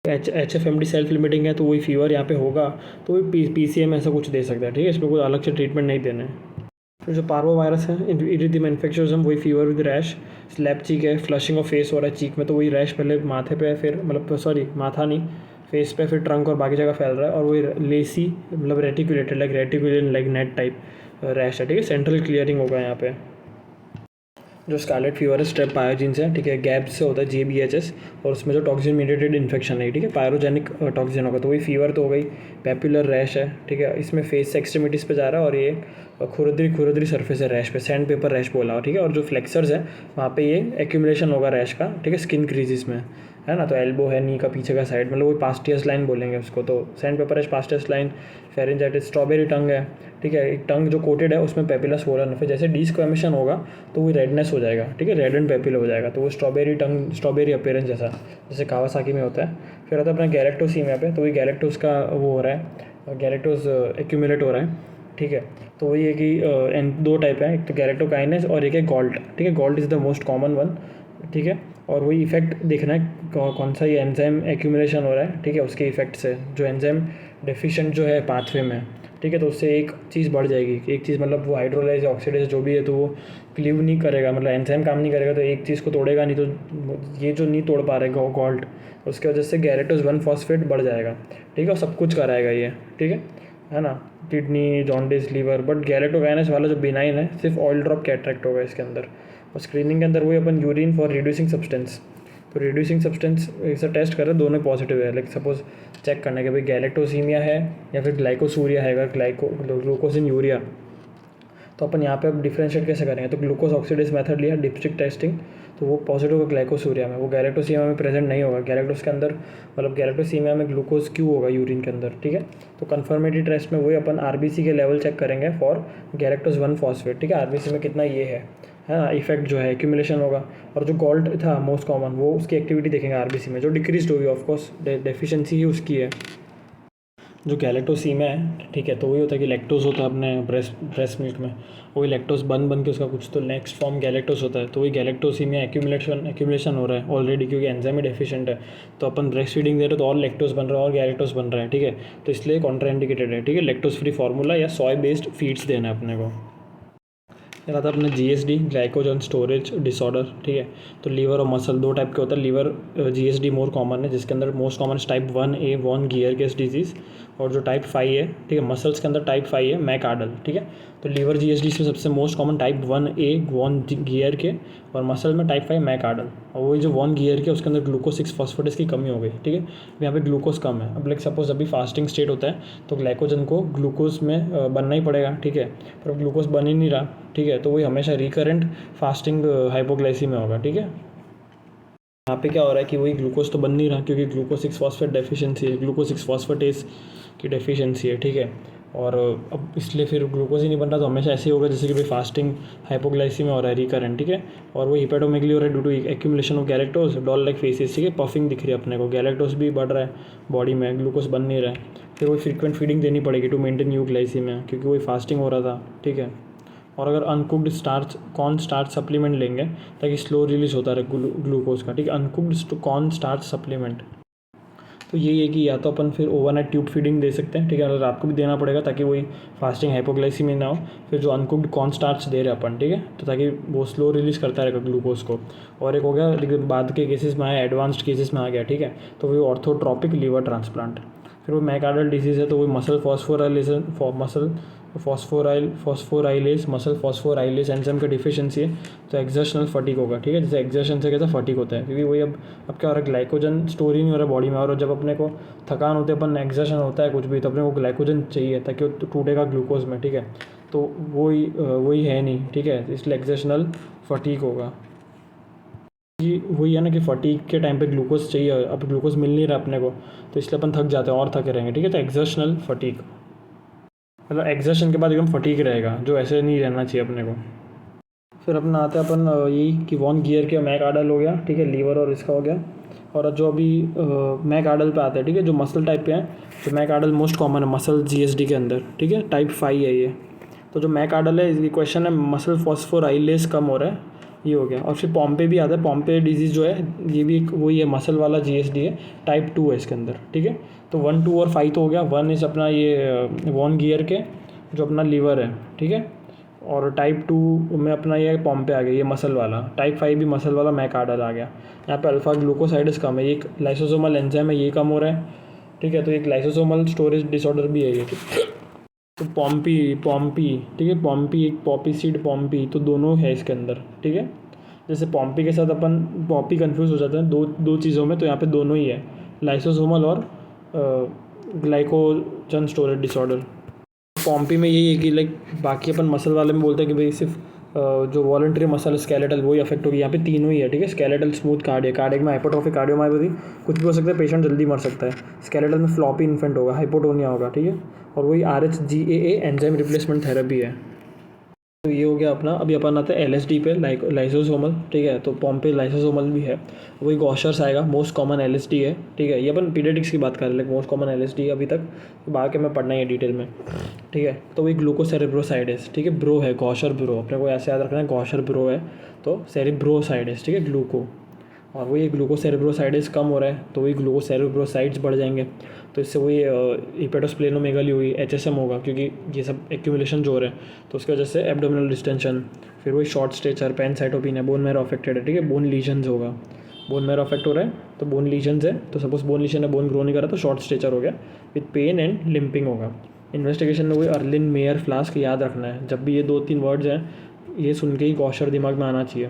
HFMD सेल्फ लिमिटिंग है, तो वही फीवर यहाँ पे होगा, तो वही PCM ऐसा कुछ दे सकता है, ठीक है। इसमें कोई अलग से ट्रीटमेंट नहीं देना है। फिर जो पार्वो वायरस है, इरिथीमा इन्फेक्शियोसम, वही फीवर विद रैश, स्लैप चीक है, फ्लशिंग ऑफ फेस हो रहा है चीक में, तो वही रैश पहले माथे पे, फिर मतलब सॉरी माथा नहीं, फेस पे, फिर ट्रंक और बाकी जगह फैल रहा है, और वही लेसी मतलब reticulated like reticulin like net type rash है, ठीक है। सेंट्रल क्लियरिंग होगा यहाँ पे। जो स्कारलेट फीवर है स्ट्रेप पायोजिन से, ठीक है, गैप से होता है GBHS, और उसमें जो टॉक्सिन मीडिएटेड इन्फेक्शन है, ठीक है, पायरोजेनिक टॉक्सिन होगा, तो वही फीवर तो हो गई। पेपुलर रैश है, ठीक है, इसमें फेस से एक्सट्रीमिटीज़ पे जा रहा है, और ये खुरदरी सरफेस है रैश पे, सैंड पेपर रैश बोला हो, ठीक है। और जो फ्लेक्सर्स है वहाँ पे ये एक्यूमुलेशन होगा रैश का, ठीक है, स्किन क्रीजेस में, है ना। तो एल्बो है, नी का पीछे का साइड, मतलब वही पास्टियस लाइन बोलेंगे उसको, तो sand paper rash, Pastia's line, pharyngitis, strawberry tongue है, ठीक है, एक टंग जो कोटेड है उसमें पेपिला स्वोलन है, फिर जैसे डिस्क्वेमेशन होगा तो वो रेडनेस हो जाएगा, ठीक है, रेड एंड पेपिला हो जाएगा, तो वो स्ट्रॉबेरी टंग, स्ट्रॉबेरी अपीयरेंस जैसा, जैसे कावासाकी में होता है। फिर आता है अपना गैलेक्टोसीमिया पे, तो वही गैलेक्टोस का वो हो रहा है, गैलेक्टोस एक्यूमुलेट हो रहा है, ठीक है। तो वही है कि 2 टाइप है, एक तो गैलेक्टोकाइनेस और एक है गॉल्ट, ठीक है। Gault is the most common one, ठीक है। और वही इफेक्ट देखना है कौन सा ये एंजाइम एक्यूमुलेशन हो रहा है, ठीक है, उसके इफेक्ट से जो एंजाइम डेफिशिएंट जो है पाथवे में, ठीक है, तो उससे एक चीज़ बढ़ जाएगी, एक चीज़ मतलब वो हाइड्रोलाइज ऑक्सीडाइज जो भी है, तो वो क्लीव नहीं करेगा, मतलब एंजाइम काम नहीं करेगा, तो एक चीज़ को तोड़ेगा नहीं, तो ये जो नहीं तोड़ पा रहे गॉल्ट, उसकी वजह से गैलेक्टोज 1 फॉस्फेट बढ़ जाएगा, ठीक है, और सब कुछ कराएगा ये, ठीक है ना, किडनी, जॉन्डिस, लीवर। बट गैलेक्टोकाइनेस वाला जो बिनाइन है, सिर्फ ऑयल ड्रॉप कैटरेक्ट होगा इसके अंदर। और स्क्रीनिंग के अंदर वही अपन यूरिन फॉर रिड्यूसिंग सब्सटेंस, तो रिड्यूसिंग सब्सटेंस ऐसा टेस्ट कर रहे हैं, दोनों पॉजिटिव है, लाइक सपोज चेक करने के भाई गैलेक्टोसीमिया है या फिर ग्लाइकोसूरिया है, अगर ग्लूकोज इन यूरिया, तो अपन यहाँ पे अब डिफ्रेंशिएट कैसे करेंगे, तो ग्लूकोज ऑक्सीडेज मेथड लिया, डिप्स्टिक टेस्टिंग, तो वो पॉजिटिव होगा ग्लाइकोसूरिया में, वो गैलेक्टोसीमिया में प्रेजेंट नहीं होगा। गैलेक्टोस के अंदर मतलब गैलेक्टोसीमिया में ग्लूकोज क्यों होगा यूरिन के अंदर, ठीक है। तो कन्फर्मेटरी टेस्ट में वही अपन RBC के लेवल चेक करेंगे फॉर गैलेक्टोज 1 फॉस्फेट, ठीक है, RBC में कितना ये है ना, इफेक्ट जो है एक्यूमुलेशन होगा। और जो गॉल्ट था मोस्ट कॉमन, वो उसकी एक्टिविटी देखेंगे RBC में, जो डिक्रीज होगी, ऑफकोर्स डेफिशिएंसी ही उसकी है। जो गैलेक्टोसीमिया है, ठीक है, तो वही होता है कि लैक्टोज होता है अपने ब्रेस्ट मिल्क में, वही लैक्टोज बन के उसका कुछ तो नेक्स्ट फॉर्म गैलेक्टोस होता है, तो वही गैलेक्टोसीमिया एक्यूमुलेशन हो रहा है ऑलरेडी, क्योंकि एंजाइम ही डेफिशिएंट है। तो अपन ब्रेस्ट फीडिंग दे रहे हैं तो और लैक्टोज बन रहा है और गैलेक्टोस बन रहा है, ठीक है, तो इसलिए कॉन्ट्राइंडिकेटेड है, ठीक है। लैक्टोज फ्री फार्मूला या सोय बेस्ड फीड्स देना है अपने को। फिर आता है अपने GSD, ग्लाइकोजन स्टोरेज डिसऑर्डर, ठीक है। तो लीवर और मसल दो टाइप के होता है। लीवर GSD मोर कॉमन है, जिसके अंदर most common type 1A von Gierke's disease, और जो टाइप 5 है, ठीक है, मसल्स के अंदर टाइप 5 है मैकआर्डल, ठीक है। तो लीवर GSD से सबसे most common type 1A von Gierke, और मसल में टाइप 5 मैकआर्डल। और वही जो वॉन गियर के उसके अंदर ग्लूकोज 6 फॉस्फेटेस की कमी हो गई, ठीक है, यहाँ पे ग्लूकोज कम है। अब लाइक सपोज अभी फास्टिंग स्टेट होता है तो ग्लाइकोजन को ग्लूकोज में बनना ही पड़ेगा, ठीक है, पर अब ग्लूकोज बन ही नहीं रहा, ठीक है, तो वही हमेशा रिकरेंट फास्टिंग हाइपोग्लाइसीमिया होगा, ठीक है। यहाँ पे क्या हो रहा है कि वही ग्लूकोज तो बन नहीं रहा, क्योंकि ग्लूकोज 6 फॉस्फेट डेफिशिएंसी है, ग्लूकोज 6 फॉस्फेटेस की डेफिशिएंसी है, ठीक है। और अब इसलिए फिर ग्लूकोज ही नहीं बन रहा, तो हमेशा ऐसे ही होगा जैसे कि भाई फास्टिंग हाइपोग्लाइसीमिया हो रहा है रिकरेंट, ठीक है। और वो हिपेटोमेगली हो रहा है due to accumulation of galactose, doll like facies, ठीक है, पफिंग दिख रही है अपने को, गैलेक्टोज भी बढ़ रहा है बॉडी में, ग्लूकोज बन नहीं रहा है। फिर वही फ्रीक्वेंट फीडिंग देनी पड़ेगी टू मेंटेन यूग्लाइसीमिया, क्योंकि वही फास्टिंग हो रहा था, ठीक है। और अगर uncooked starch corn starch supplement लेंगे ताकि स्लो रिलीज होता रहे ग्लूकोज का, ठीक है, अनकुक्ड कॉर्न स्टार्च सप्लीमेंट। तो यही है कि या तो अपन फिर ओवरनाइट ट्यूब फीडिंग दे सकते हैं, ठीक है, रात को भी देना पड़ेगा ताकि वही फास्टिंग हाइपोग्लाइसीमिया ना हो। फिर जो अनकुक्ड कॉर्न स्टार्च दे रहे हैं अपन, ठीक है, तो ताकि वो स्लो रिलीज करता रहेगा ग्लूकोज को। और एक हो गया, लेकिन बाद के केसेस में आया, एडवांस्ड केसेस में आ गया, ठीक है, तो वो ऑर्थोट्रॉपिक लीवर ट्रांसप्लांट। फिर वो मैकआर्डल डिजीज़ है, तो वो muscle phosphorylase muscle phosphorylase enzyme का डिफिशिएंसी है, तो एक्सर्शनल फटीग होगा, ठीक है, जैसे एक्सर्शन से कैसा फटीग होता है, क्योंकि वही अब क्या हो रहा है, ग्लाइकोजन स्टोर ही नहीं हो रहा बॉडी में, और जब अपने को थकान होती है, अपन एक्सर्शन होता है कुछ भी, तो अपने को ग्लाइकोजन चाहिए ताकि वो टूटेगा ग्लूकोज में, ठीक है, तो वही है नहीं, ठीक है, इसलिए एक्सर्शनल फटीग होगा। जी वही है ना कि फटीग के टाइम पे ग्लूकोज चाहिए, अब ग्लूकोज मिल नहीं रहा अपने को, तो इसलिए अपन थक जाते हैं और थके रहेंगे, ठीक है, तो एक्सर्शनल फटीग, मतलब एक्सर्शन के बाद एकदम फटीग रहेगा, जो ऐसे नहीं रहना चाहिए अपने को। फिर अपना आता है अपन यही कि वॉन गियर के मैकआर्डल हो गया, ठीक है, लीवर और इसका हो गया। और जो अभी मैकआर्डल पे आता है, ठीक है, जो मसल टाइप पे है, तो मैकआर्डल मोस्ट कॉमन है मसल GSD के अंदर, ठीक है, टाइप 5 है ये। तो जो मैकआर्डल है, इसकी क्वेश्चन है मसल फॉस्फोराइलेज कम हो रहा है, ये हो गया। और फिर पॉम्पे भी आता है, पॉम्पे डिजीज़ जो है ये भी एक वही है, मसल वाला GSD है, टाइप 2 है इसके अंदर, ठीक है। तो 1, 2 और 5 तो हो गया। 1 इज़ अपना ये वॉन गियर के जो अपना लीवर है, ठीक है, और टाइप 2 में अपना ये पॉम्पे आ गया, ये मसल वाला। टाइप 5 भी मसल वाला मैकआर्डल आ गया। यहाँ पे अल्फा ग्लूकोसाइडस कम है, ये एक लाइसोसोमल एंजाइम है, ये कम हो रहा है, ठीक है, तो एक लाइसोसोमल स्टोरेज डिसऑर्डर भी है ये, तो पॉम्पी, ठीक है, पॉम्पी एक पॉपी सीड पॉम्पी, तो दोनों है इसके अंदर, ठीक है। जैसे पॉम्पी के साथ अपन पॉपी कंफ्यूज हो जाते हैं दो चीज़ों में, तो यहाँ पे दोनों ही है, लाइसोसोमल और ग्लाइकोजन स्टोरेज डिसऑर्डर। पॉम्पी में यही है कि लाइक बाकी अपन मसल वाले में बोलते हैं कि भाई सिर्फ जो वॉलंटरी मसल स्केलेटल वही अफेक्ट होगी, यहाँ पे तीनों ही है, ठीक है, स्केलेटल स्मूथ कार्डियक में हाइपोट्रोफिक कार्डियोमायोपैथी कुछ भी हो सकता है, पेशेंट जल्दी मर सकता है। स्केलेटल में फ्लॉपी इन्फेंट होगा, हाइपोटोनिया होगा, ठीक है, और वही RHGAA एंजाइम रिप्लेसमेंट थेरेपी है। तो ये हो गया अपना। अभी अपन आते हैं LSD पे, लाइसोसोमल, ठीक है, तो पॉम्पे लाइसोसोमल भी है, वही गॉशर्स आएगा, मोस्ट कॉमन LSD है, ठीक है, ये अपन पीडियाट्रिक्स की बात कर रहे हैं, मोस्ट कॉमन LSD अभी तक बाकी में पढ़ना ही है डिटेल में, ठीक है। तो वही ग्लूकोसेरेब्रोसाइडेस, ठीक है, ब्रो है, गॉशर ब्रो, अपने को ऐसे याद रखना है, गॉशर ब्रो है, तो सेरेब्रोसाइडेस, ठीक है, ग्लूको। और वही ग्लूकोसेरेब्रोसाइडेस कम हो रहा है, तो वही ग्लूकोसेरेब्रोसाइड्स बढ़ जाएंगे, तो इससे वही हिपेटोस्प्लेनोमेगाली हुई, HSM होगा, क्योंकि ये सब एक्यूमुलेशन जो हो रहे हैं, तो उसकी वजह से एब्डोमिनल डिस्टेंशन। फिर वही short stature, pancytopenia, bone marrow affected है, ठीक है, बोन लीजन्स होगा, बोन मैरो अफेक्ट हो रहा है तो बोन लीजन्स है, तो सपोज बोन लीजन है, बोन ग्रो नहीं कर रहा, तो शॉर्ट स्टेचर हो गया विथ पेन एंड लिम्पिंग होगा। इन्वेस्टिगेशन में वही अर्लिन मेयर फ्लास्क याद रखना है, जब भी ये 2-3 वर्ड्स हैं ये सुन के ही गॉशर दिमाग में आना चाहिए।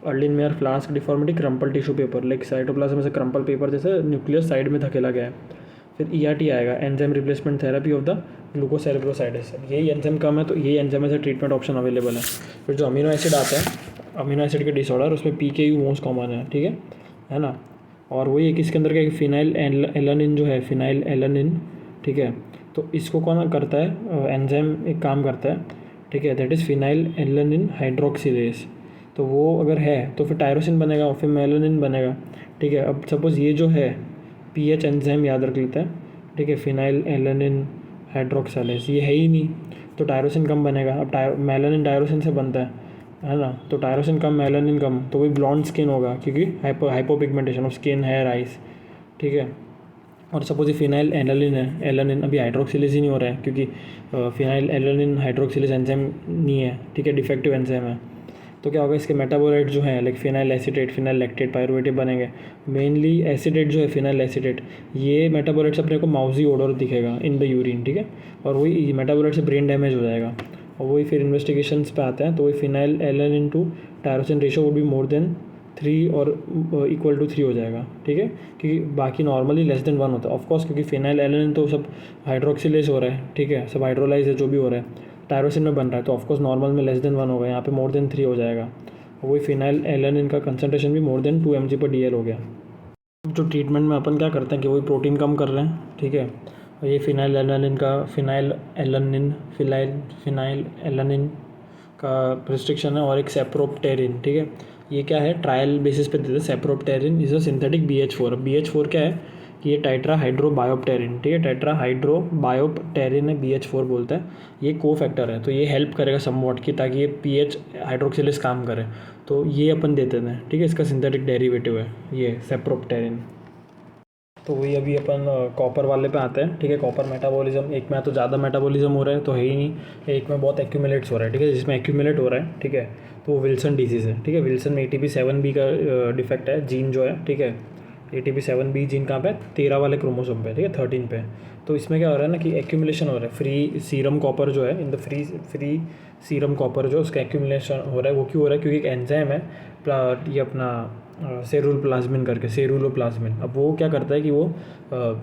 Erlenmeyer flask deformity, crumple tissue paper, like cytoplasm में से क्रम्पल पेपर जैसे न्यूक्लियस साइड में धकेला गया है। फिर ERT आएगा, enzyme replacement therapy of the glucocerebrosidase, यही एंजाइम कम है तो यही एंजाइम से ट्रीटमेंट ऑप्शन अवेलेबल है। फिर जो अमीनो एसिड आता है, अमीनो एसिड के डिसऑर्डर, उसमें PKU मोस्ट कॉमन है, ठीक है ना। और वही एक इसके अंदर का फिनाइल एलानिन जो है, फिनाइल एलानिन, ठीक है, तो इसको कौन करता है, एंजाइम एक काम करता है, ठीक है, that is phenyl alanine hydroxylase. तो वो अगर है तो फिर टायरोसिन बनेगा और फिर मेलानिन बनेगा, ठीक है। अब सपोज़ ये जो है PH एंजाइम याद रख लेते हैं, ठीक है, फिनाइल एलानिन हाइड्रोक्सालेज ये है ही नहीं, तो टायरोसिन कम बनेगा। अब मेलानिन टायरोसिन से बनता है ना, तो टायरोसिन कम मेलानिन कम, तो वही ब्लॉन्ड स्किन होगा क्योंकि hypopigmentation of skin, hair, eyes, ठीक है। और सपोज ये फिनाइल एलानिन है, एलानिन अभी हाइड्रोक्सिलेज ही नहीं हो रहा है क्योंकि फिनाइल एलानिन हाइड्रोक्सिलेज एंजाइम नहीं है, ठीक है, डिफेक्टिव एंजाइम है। तो क्या होगा, इसके मेटाबोलाइट जो है like phenyl acetate, phenyl lactate, pyruvate बनेंगे। मेनली एसीटेट जो है, फिनाइल एसीटेट, ये मेटाबोलाइट्स अपने को माउजी ओडोर दिखेगा इन द यूरिन, ठीक है, और वही मेटाबोलाइट से ब्रेन डैमेज हो जाएगा। और वही फिर इन्वेस्टिगेशंस पे आते हैं, तो वही phenylalanine to tyrosine ratio would be more than 3 और इक्वल टू 3 हो जाएगा, ठीक है, क्योंकि बाकी नॉर्मली लेस देन 1 होता है ऑफकोर्स, क्योंकि फिनाइल एलानिन तो सब हाइड्रोक्सिलेज हो रहा है, ठीक है, सब हाइड्रोलाइज है जो भी हो रहा है, टायरोसिन में बन रहा है, तो ऑफकोर्स नॉर्मल में लेस देन 1 होगा, यहाँ पे मोर देन 3 हो जाएगा। वही फिनाइल एलानिन का कंसनट्रेशन भी मोर देन 2 mg/dl हो गया। जो ट्रीटमेंट में अपन क्या करते हैं कि वही प्रोटीन कम कर रहे हैं, ठीक है, और ये फिनाइल एलानिन का प्रिस्क्रिप्शन है, और एक सेप्रोप्टेरिन, ठीक है, ये क्या है, ट्रायल बेसिस पे देते हैं। सेप्रोप्टेरिन is a synthetic BH4। BH4 क्या है कि ये टेट्रा हाइड्रोबायोप्टेरिन, ठीक है, टेट्रा हाइड्रोबायोप्टेरिन है, BH4 बोलते हैं। ये को फैक्टर है, तो ये हेल्प करेगा समवॉट की, ताकि ये पीएच हाइड्रोक्सिलेज काम करे, तो ये अपन देते हैं, ठीक है, इसका सिंथेटिक डेरिवेटिव है ये सेप्रोप्टेरिन। तो वही अभी अपन कॉपर वाले पे आते हैं, ठीक है। कॉपर मेटाबॉलिज्म, एक में तो ज़्यादा मेटाबॉलिज्म हो रहा है तो है ही नहीं, एक में बहुत एक्यूमुलेट्स हो रहा है, ठीक है, जिसमें एक्यूमुलेट हो रहा है, ठीक है, तो वो विल्सन डिजीज़ है, ठीक है। विल्सन में ATP7B का डिफेक्ट है, जीन जो है, ठीक है। ATP7B जीन कहाँ पे है, 13 वाले क्रोमोसोम पे, ठीक है, 13 पे। तो इसमें क्या हो रहा है ना कि एक्यूमुलेशन हो रहा है, फ्री सीरम कॉपर जो है, in the free serum copper जो उसका एक्यूमुलेशन हो रहा है, वो क्यों हो रहा है, क्योंकि एक एंजाइम है ये अपना सेरुलोप्लाज्मिन करके, सेरुलोप्लाज्मिन, अब वो क्या करता है कि वो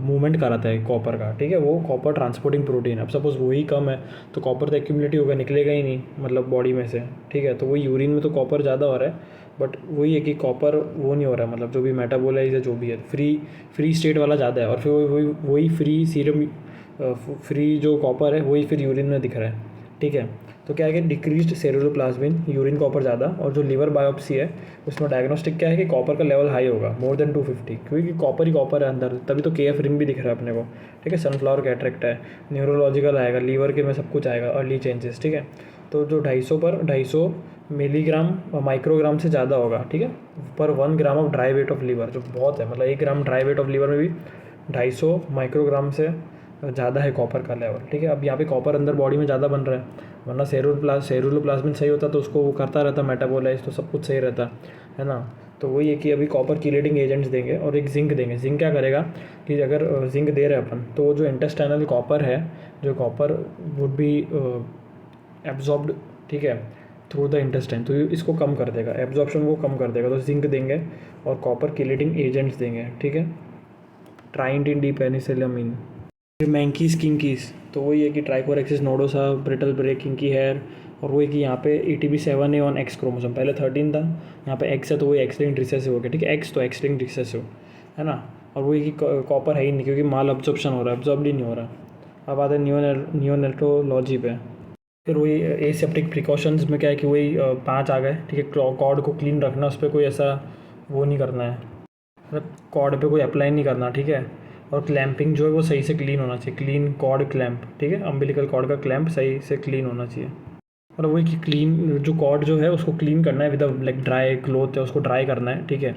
मूवमेंट कराता है कॉपर का, ठीक है, वो कॉपर ट्रांसपोर्टिंग प्रोटीन। अब सपोज वही कम है तो कॉपर तो एक्यूमुलेट होगा, निकलेगा ही नहीं मतलब बॉडी में से, ठीक है, तो वही यूरिन में तो कॉपर ज़्यादा हो रहा है, बट वही है कि कॉपर वो नहीं हो रहा है, मतलब जो भी मेटाबोलाइज है जो भी है, फ्री स्टेट वाला ज़्यादा है, और फिर वही फ्री सीरम फ्री जो कॉपर है वही फिर यूरिन में दिख रहा है, ठीक है। तो क्या है कि डिक्रीज्ड सेरुलोप्लाज्मिन, यूरिन कॉपर ज़्यादा, और जो लीवर बायोप्सी है उसमें डायग्नोस्टिक क्या है कि कॉपर का लेवल हाई होगा, मोर देन 250, क्योंकि कॉपर ही कॉपर है अंदर, तभी तो KF रिंग भी दिख रहा है अपने को, ठीक है। सनफ्लावर कैटरेक्ट है, न्यूरोलॉजिकल आएगा, लीवर के में सब कुछ आएगा, अर्ली चेंजेस, ठीक है। तो जो 250 मिलीग्राम माइक्रोग्राम से ज़्यादा होगा, ठीक है, पर 1 gram of dry weight of liver, जो बहुत है, मतलब 1 gram dry weight of liver में भी 250 माइक्रोग्राम से ज़्यादा है कॉपर का लेवल, ठीक है। अब यहाँ पे कॉपर अंदर बॉडी में ज़्यादा बन रहा है, वरना सेरुलोप्लाज्मिन सही होता तो उसको वो करता रहता मेटाबोलाइज, तो सब कुछ सही रहता है ना। तो वही है कि अभी कॉपर कीलेटिंग एजेंट्स देंगे और एक जिंक देंगे। जिंक क्या करेगा कि अगर जिंक दे रहे हैं अपन, तो जो इंटेस्टाइनल कॉपर है, जो कॉपर वुड बी एब्जॉर्ब्ड, ठीक है, थ्रू द इंटेस्टाइन, तो इसको कम कर देगा, एब्जॉर्प्शन को कम कर देगा, तो जिंक देंगे और कॉपर कीलेटिंग एजेंट्स देंगे, ठीक है। ट्राइंडिन डी पेनिसिलामिन, मैंकीज किंकीज, तो वही है कि trichorrhexis nodosa, brittle break, kinky hair, और वही कि यहाँ पे ATP7A ऑन X क्रोमोसोम, पहले 13 था, यहाँ पे X है तो वही X लिंक्ड रिसेसिव हो गया, ठीक है, X तो X लिंक्ड रिसेसिव है ना। और वही कि कॉपर है ही नहीं क्योंकि माल अब्जॉर्प्शन हो रहा है, अब्जॉर्ब ही नहीं हो रहा। अब आते हैं नियोनेटोलॉजी पे। फिर वही एसेप्टिक प्रिकॉशंस में क्या है कि वही 5 आ गए, ठीक है। कॉर्ड को क्लीन रखना, उस पर कोई ऐसा वो नहीं करना है, मतलब कॉर्ड पे कोई अप्लाई नहीं करना, ठीक है। और क्लैंपिंग जो है वो सही से क्लीन होना चाहिए, क्लीन कॉर्ड क्लैंप, ठीक है, अम्बिलिकल कॉर्ड का क्लैंप सही से क्लीन होना चाहिए। और वही कि क्लीन जो कॉर्ड जो है उसको क्लीन करना है विद लाइक ड्राई क्लोथ है, उसको ड्राई करना है, ठीक है,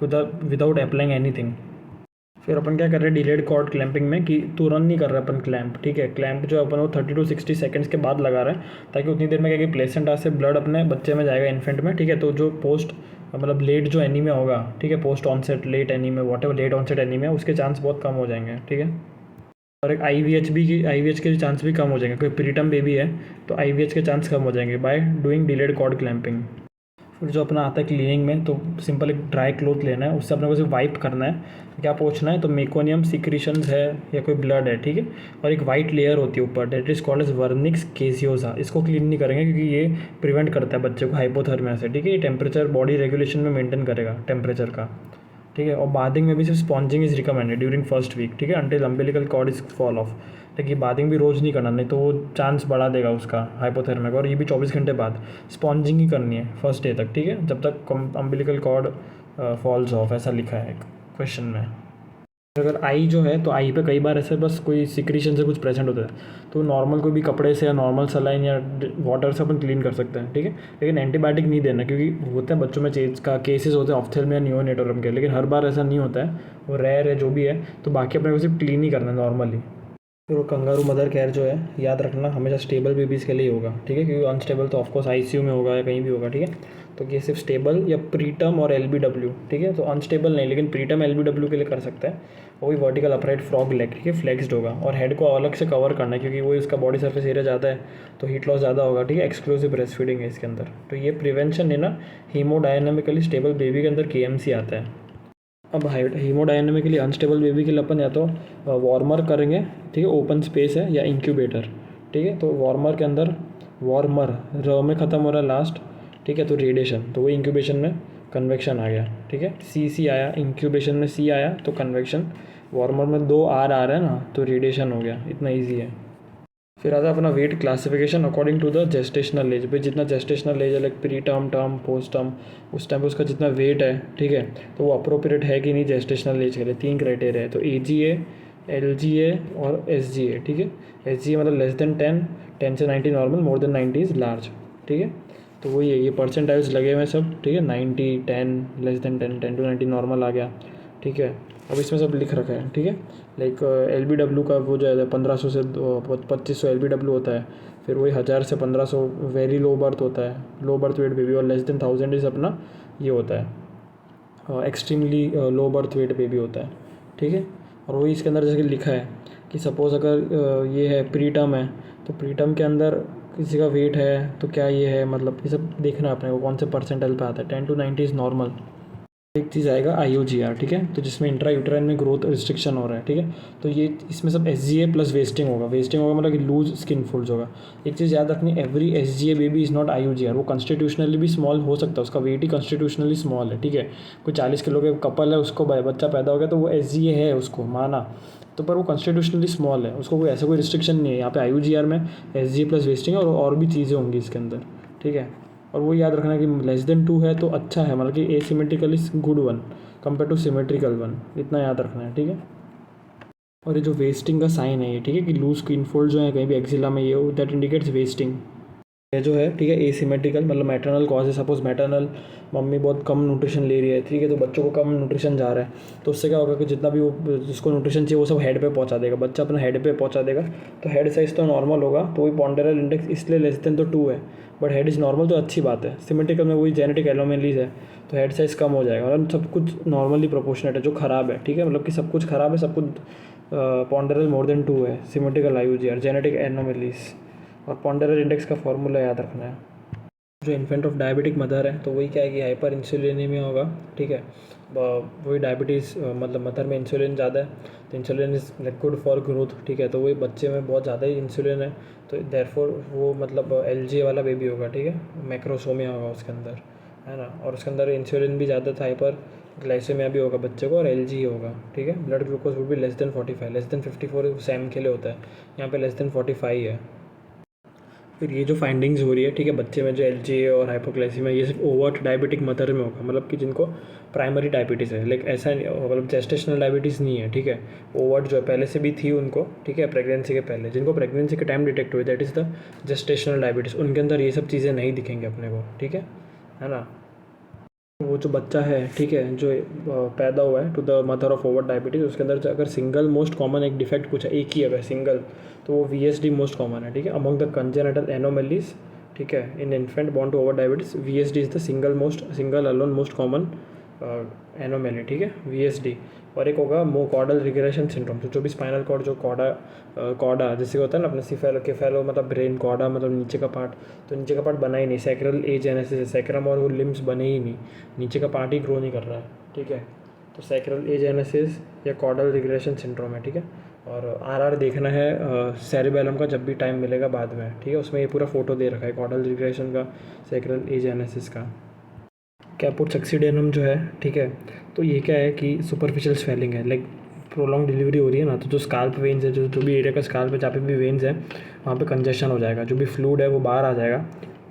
विदाउट अप्लाइंग एनीथिंग। फिर अपन क्या कर रहे हैं डिलेड कॉर्ड क्लैंपिंग में कि तुरंत नहीं कर रहे अपन क्लैंप, ठीक है। क्लैंप जो अपन वो 30 to 60 सेकंड्स के बाद लगा रहे हैं, ताकि उतनी देर में क्या कि प्लेसेंटा से ब्लड अपने बच्चे में जाएगा, इन्फेंट में, ठीक है। तो जो पोस्ट मतलब लेट जो एनीमिया होगा, ठीक है, post onset late anaemia, what late onset anaemia, उसके चांस बहुत कम हो जाएंगे, ठीक है। और एक IVH के चांस भी कम हो जाएंगे, कोई प्रीटर्म बेबी है तो IVH के चांस कम हो जाएंगे by doing delayed cord clamping. फिर जो अपना आता है क्लीनिंग में, तो सिंपल एक ड्राई क्लोथ लेना है, उससे अपने को सिर्फ वाइप करना है। क्या पोंछना है, तो मेकोनियम सिक्रीशंस है या कोई ब्लड है, ठीक है, और एक वाइट लेयर होती है ऊपर, that is called as vernix caseosa. इसको क्लीन नहीं करेंगे क्योंकि ये प्रिवेंट करता है बच्चे को हाइपोथर्मिया से, ठीक है। ये टेम्परेचर बॉडी रेगुलेशन में मेंटेन करेगा टेम्परेचर का, ठीक है। और बाथिंग में भी सिर्फ sponging is recommended during first week, ठीक है, until umbilical cord is fall off. लेकिन बाथिंग भी रोज़ नहीं करना, नहीं तो वो चांस बढ़ा देगा उसका हाइपोथर्मिया का, और ये भी 24 घंटे बाद स्पॉन्जिंग ही करनी है फर्स्ट डे तक, ठीक है, जब तक अम्बिलिकल कॉर्ड फॉल्स ऑफ, ऐसा लिखा है क्वेश्चन में। अगर आई जो है तो आई पे कई बार ऐसे बस कोई सिक्रीशन से कुछ प्रेजेंट होता है, तो नॉर्मल कोई भी कपड़े से या नॉर्मल सलाइन या वाटर से अपन क्लीन कर सकते हैं, ठीक है। लेकिन एंटीबायोटिक नहीं देना, क्योंकि होते हैं बच्चों में चेंज का केसेस होते हैं ऑफ्थेल्मिया या नियोनेटोरम के, लेकिन हर बार ऐसा नहीं होता है, वो रेयर है जो भी है। तो बाकी अपने को सिर्फ क्लीन ही करना है नॉर्मली। फिर वो कंगारू मदर केयर जो है, याद रखना हमेशा स्टेबल बेबीज़ के लिए होगा, ठीक है, क्योंकि अनस्टेबल तो ऑफकोर्स आईसीयू में होगा या कहीं भी होगा, ठीक है। तो ये सिर्फ स्टेबल या प्रीटर्म और एलबीडब्ल्यू, ठीक है। तो अनस्टेबल नहीं, लेकिन प्रीटर्म एलबीडब्ल्यू के लिए कर सकते हैं। वो भी वर्टिकल अपराइट फ्रॉग लेग, ठीक है, फ्लेक्स्ड होगा, और हेड को अलग से कवर करना है, क्योंकि वो इसका बॉडी सर्फेस एरिया ज़्यादा है तो हीट लॉस ज़्यादा होगा, ठीक है। एक्सक्लूसिव ब्रेस्ट फीडिंग है इसके अंदर। तो ये प्रिवेंशन है ना, हीमोडायनामिकली स्टेबल बेबी के अंदर केएमसी आता है। अब हीमोडायनेमिकली अनस्टेबल बेबी के लिए अपन या तो वार्मर करेंगे, ठीक है, ओपन स्पेस है, या इंक्यूबेटर, ठीक है। तो वार्मर के अंदर, वार्मर र में ख़त्म हो रहा है लास्ट, ठीक है। तो रेडिएशन, तो वही इंक्यूबेशन में कन्वेक्शन आ गया, ठीक है। सी आया, इंक्यूबेशन में सी आया तो कन्वेक्शन, वार्मर में 2 आर आ रहा है ना, तो रेडिएशन हो गया। इतना ईजी है। फिर आता है अपना weight classification according to the gestational age. भाई जितना जेस्टेशनल एज है, like pre term, term, post term, उस टाइम पे उसका जितना वेट है, ठीक है, तो वो अप्रोप्रिएट है कि नहीं जेस्टेशनल एज के लिए। 3 क्राइटेरिया है, तो AGA, LGA और SGA, ठीक है। SGA मतलब लेस देन 10, 10 से 90 normal, more than 90 is large, ठीक है। तो वही है, ये परसेंटाइल्स लगे हुए हैं सब, ठीक है। 90, 10, लेस देन 10, 10 to 90 नॉर्मल आ गया, ठीक है। अब इसमें सब लिख रखा है, ठीक है। लाइक LBW का वो जो है 1500 से 2500 LBW होता है। फिर वही 1000 से 1500 वेरी लो बर्थ होता है, लो बर्थ वेट बेबी, और लेस देन 1000 इज़ अपना ये होता है extremely low birth weight baby होता है, ठीक है। और वही इसके अंदर जैसे कि लिखा है कि सपोज़ अगर ये है प्री टर्म है, तो प्री टर्म के अंदर किसी का वेट है तो क्या ये है, मतलब ये सब देखना है अपने को कौन से परसेंटाइल पे आता है। 10 to 90 इज़ नॉर्मल। एक चीज़ आएगा IUGR, ठीक है, तो जिसमें इंट्रा यूट्राइन में ग्रोथ रिस्ट्रिक्शन हो रहा है, ठीक है। तो ये इसमें सब SGA प्लस वेस्टिंग होगा। वेस्टिंग होगा मतलब कि लूज स्किन फोल्ड्स होगा। एक चीज़ याद रखनी, every SGA baby is not IUGR। वो कॉन्स्टिट्यूशनली भी स्मॉल हो सकता है, उसका वेट ही कॉन्स्टिट्यूशनली स्मॉल है, ठीक है। कोई 40 किलो के कपल है, उसको बच्चा पैदा हो गया तो वो SGA है, उसको माना, तो पर वो कॉन्स्टिट्यूशनली स्मॉल है, उसको कोई ऐसा कोई रिस्ट्रिक्शन नहीं है। यहाँ पे IUGR में SGA प्लस वेस्टिंग है, और भी चीज़ें होंगी इसके अंदर, ठीक है। और वो याद रखना कि लेस देन 2 है तो अच्छा है, मतलब कि asymmetrical is good one compare two symmetrical one, इतना याद रखना है, ठीक है। और ये जो वेस्टिंग का साइन है ये, ठीक है, कि लूज स्किन फोल्ड जो है कहीं भी एक्सिला में, ये दैट इंडिकेट्स वेस्टिंग। ये जो है, ठीक है, एसिमेट्रिकल मतलब मैटरनल कॉज है। सपोज मैटरनल मम्मी बहुत कम न्यूट्रिशन ले रही है, ठीक है, तो बच्चों को कम न्यूट्रिशन जा रहा है, तो उससे क्या होगा कि जितना भी वो जिसको न्यूट्रिशन चाहिए वो सब हेड पे पहुंचा देगा, बच्चा अपना हेड पे पहुंचा देगा। तो हेड साइज़ तो नॉर्मल होगा, तो वही पॉन्डेरल इंडेक्स इसलिए लेस देन तो 2 है, बट हेड इज़ नॉर्मल, तो अच्छी बात है। सिमेट्रिकल में वही जेनेटिक एनोमलीज है, तो हेड साइज़ कम हो जाएगा, मतलब सब कुछ नॉर्मली प्रोपोर्शनेट है। जो ख़राब है, ठीक है, मतलब कि सब कुछ ख़राब है, सब कुछ पॉन्डेरल मोर देन 2 है, सिमेट्रिकल IUGR, जेनेटिक एनोमलीज। और पॉन्डेरल इंडेक्स का फॉर्मूला याद रखना है। जो इन्फेंट ऑफ डायबिटिक मदर है, तो वही क्या है कि हाइपर इंसुलिनेमिया होगा, ठीक है। वही डायबिटीज़ मतलब मदर में इंसुलिन ज़्यादा है, तो insulin is like good for growth, ठीक है। तो वही बच्चे में बहुत ज़्यादा ही इंसुलिन है, तो देयरफॉर वो मतलब LGA वाला बेबी होगा, ठीक है। मैक्रोसोमिया होगा उसके अंदर, है ना, और उसके अंदर इंसुलिन भी ज़्यादा था, हाइपर ग्लाइसेमिया भी होगा बच्चे को, और LG होगा, ठीक है। ब्लड ग्लूकोज वो भी less than 45, less than 54 Sam के लिए होता है, यहाँ पे लेस देन 45 है। फिर ये जो फाइंडिंग्स हो रही है, ठीक है, बच्चे में जो LGA और हाइपोग्लाइसीमिया, ये सिर्फ ओवर्ट डायबिटिक मदर में होगा, मतलब कि जिनको प्राइमरी डायबिटीज़ है, लाइक ऐसा मतलब जेस्टेशनल डायबिटीज़ नहीं है, ठीक है। ओवर्ट जो है पहले से भी थी उनको, ठीक है, प्रेगनेंसी के पहले, जिनको प्रेगनेंसी के टाइम डिटेक्ट हुई, that is the gestational diabetes, उनके अंदर ये सब चीज़ें नहीं दिखेंगे अपने को, ठीक है ना। वो जो बच्चा है, ठीक है, जो पैदा हुआ है to the mother of over diabetes, उसके अंदर अगर सिंगल मोस्ट कॉमन एक डिफेक्ट पूछा, एक ही अगर सिंगल, तो वो VSD मोस्ट कॉमन है, ठीक है, अमंग द कंजेनिटल एनोमलीज, ठीक है, in infant born to over diabetes. VSD is the single alone most common anomaly, ठीक है, VSD। और एक होगा मोकॉर्डल रिग्रेशन सिंड्रोम, तो जो भी स्पाइनल कॉर्ड जो कॉर्डा जैसे होता है ना अपने सिफेलो केफेलो, मतलब ब्रेन, कॉर्डा मतलब नीचे का पार्ट, तो नीचे का पार्ट बना ही नहीं, सैक्रल एजेनेसिस है, सैक्रम और वो लिम्स बने ही नहीं, नीचे का पार्ट ही ग्रो नहीं कर रहा है, ठीक है। तो सैक्रल एजेनेसिस या कॉर्डल रिग्रेशन सिंड्रोम है, ठीक है। और RR देखना है सेरिबेलम का जब भी टाइम मिलेगा बाद में, ठीक है, उसमें ये पूरा फोटो दे रखा है कॉर्डल रिग्रेशन का, सैक्रल एजेनेसिस का। कैपुट सक्सीडेनम जो है, ठीक है, तो ये क्या है कि सुपरफिशियल स्वेलिंग है, लाइक प्रोलॉन्ग डिलीवरी हो रही है ना, तो जो स्काल्प वेन्स है, जो भी एरिया का स्काल्प है, जहाँ पे भी वेन्स है वहाँ पे कंजेशन हो जाएगा, जो भी फ्लूइड है वो बाहर आ जाएगा,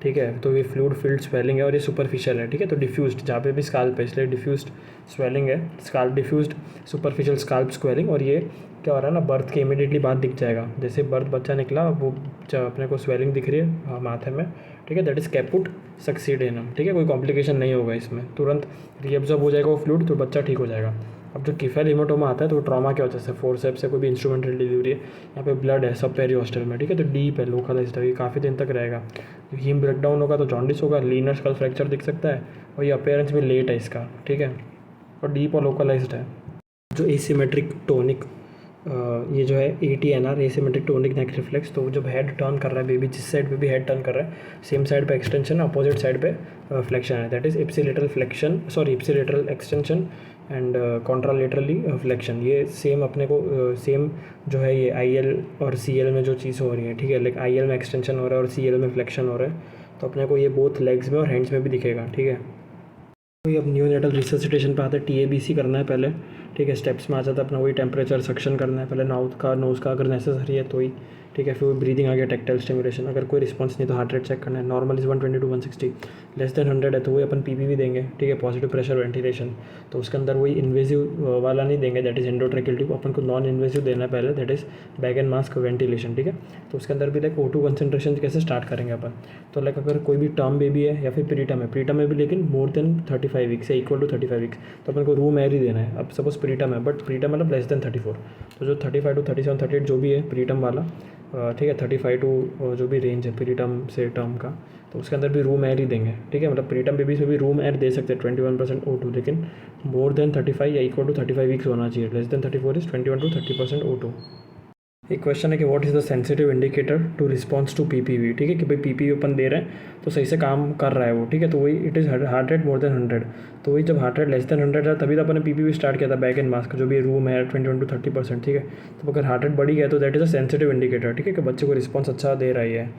ठीक है। तो ये फ्लूइड फिल्ड स्वेलिंग है और ये सुपरफिशियल है, ठीक है। तो डिफ्यूज्ड जहाँ पे भी स्काल्प है इसलिए डिफ्यूज्ड स्वेलिंग है, scalp diffused superficial scalp swelling. और ये क्या हो रहा है ना, बर्थ के इमीडिएटली बाद दिख जाएगा, जैसे बर्थ बच्चा निकला वो अपने को स्वेलिंग दिख रही है माथे में, ठीक है। दैट इज़ कैपुट सक्सीडेनम, ठीक है। कोई कॉम्प्लिकेशन नहीं होगा इसमें, तुरंत रीअब्जॉर्ब हो जाएगा वो फ्लूइड, तो बच्चा ठीक हो जाएगा। अब जो कीफेल हेमाटोमा आता है तो वो ट्रॉमा की वजह से, फोर्सेप्स से कोई भी इंस्ट्रूमेंटल डिलीवरी है, यहाँ पे ब्लड है सब पेरियोस्टल में, ठीक है। तो डीप है, लोकलाइज्ड है, ये काफ़ी दिन तक रहेगा। हीम ब्रेकडाउन होगा तो जॉन्डिस होगा, लीनर स्कल फ्रैक्चर दिख सकता है, और ये अपेयरेंस भी लेट है इसका, ठीक है, और डीप और लोकलाइज्ड है। जो एसिमेट्रिक टोनिक ये जो है ATNR एसिमेट्रिक टोनिक नेक रिफ्लेक्स, तो जब हेड टर्न कर रहा है बेबी, जिस साइड पे भी हेड टर्न कर रहा है, सेम साइड पे एक्सटेंशन, अपोजिट साइड पे फ्लेक्शन है, that is ipsilateral flexion, sorry ipsilateral extension and contralaterally flexion. ये सेम अपने को सेम जो है ये IL और CL में जो चीज़ हो रही है, ठीक है। लाइक IL में एक्सटेंशन हो रहा है और CL में फ्लेक्शन हो रहा है, तो अपने को ये बोथ लेग्स में और हैंड्स में भी दिखेगा, ठीक है। वही अब न्यूनेटल रिससिटेशन पे आता है, TABC करना है पहले, ठीक है। स्टेप्स में आ जाता है अपना वही टेम्परेचर सक्शन करना है पहले नोज़ का अगर नेसेसरी है तो ही, ठीक है। फिर ब्रीदिंग आ गया, टेक्टाइल स्टिमुलेशन, अगर कोई रिस्पॉन्स नहीं तो हार्ट रेट चेक करना है, normal is 120 to 160, less than 100 है तो वही अपन PPV देंगे, ठीक है, पॉजिटिव प्रेशर वेंटिलेशन। तो उसके अंदर वही इन्वेजिव वाला नहीं देंगे, दैट इज़ एंडोट्रैकियल ट्यूब, अपन को नॉन इन्वेजिव देना है पहले, that is bag and mask ventilation, ठीक है। तो उसके अंदर भी लाइक O2 कंसनट्रेशन कैसे स्टार्ट करेंगे अपन, तो लाइक अगर कोई भी टर्म बेबी है या फिर प्रीटर्म है भी, लेकिन मोर देन 35 वीक्स या इक्वल टू 35 वीक्स, तो अपन को रूम एयर ही देना है। अब सपोज प्रीटर्म है, बट प्रीटर्म मतलब लेस देन 34, तो जो 35 to 37 38 जो भी है प्रीटर्म वाला, ठीक है, 35 टू जो भी रेंज है प्रीटर्म से टर्म का, तो उसके अंदर भी रूम एयर ही देंगे, ठीक है। मतलब प्रीटर्म बेबीज में भी रूम एयर दे सकते हैं 21% O2, लेकिन मोर देन 35 या इक्वल टू 35 वीक्स होना चाहिए, less than 34 is 21 to 30% O2। एक क्वेश्चन है कि what is the sensitive indicator to response to PPV, ठीक है, कि भाई PPV अपन दे रहे हैं तो सही से काम कर रहा है वो, ठीक है। तो वही it is heart rate more than 100, तो वही जब हार्ट रेट लेस देन 100 है तभी तो अपने PPV स्टार्ट किया था, बैग एंड मास्क जो भी रूम है 21 to 30%, ठीक है। तो अगर हार्ट रेट बढ़ी गया तो that is a sensitive indicator, ठीक है, कि बच्चे को रिस्पॉन्स अच्छा दे रहा है।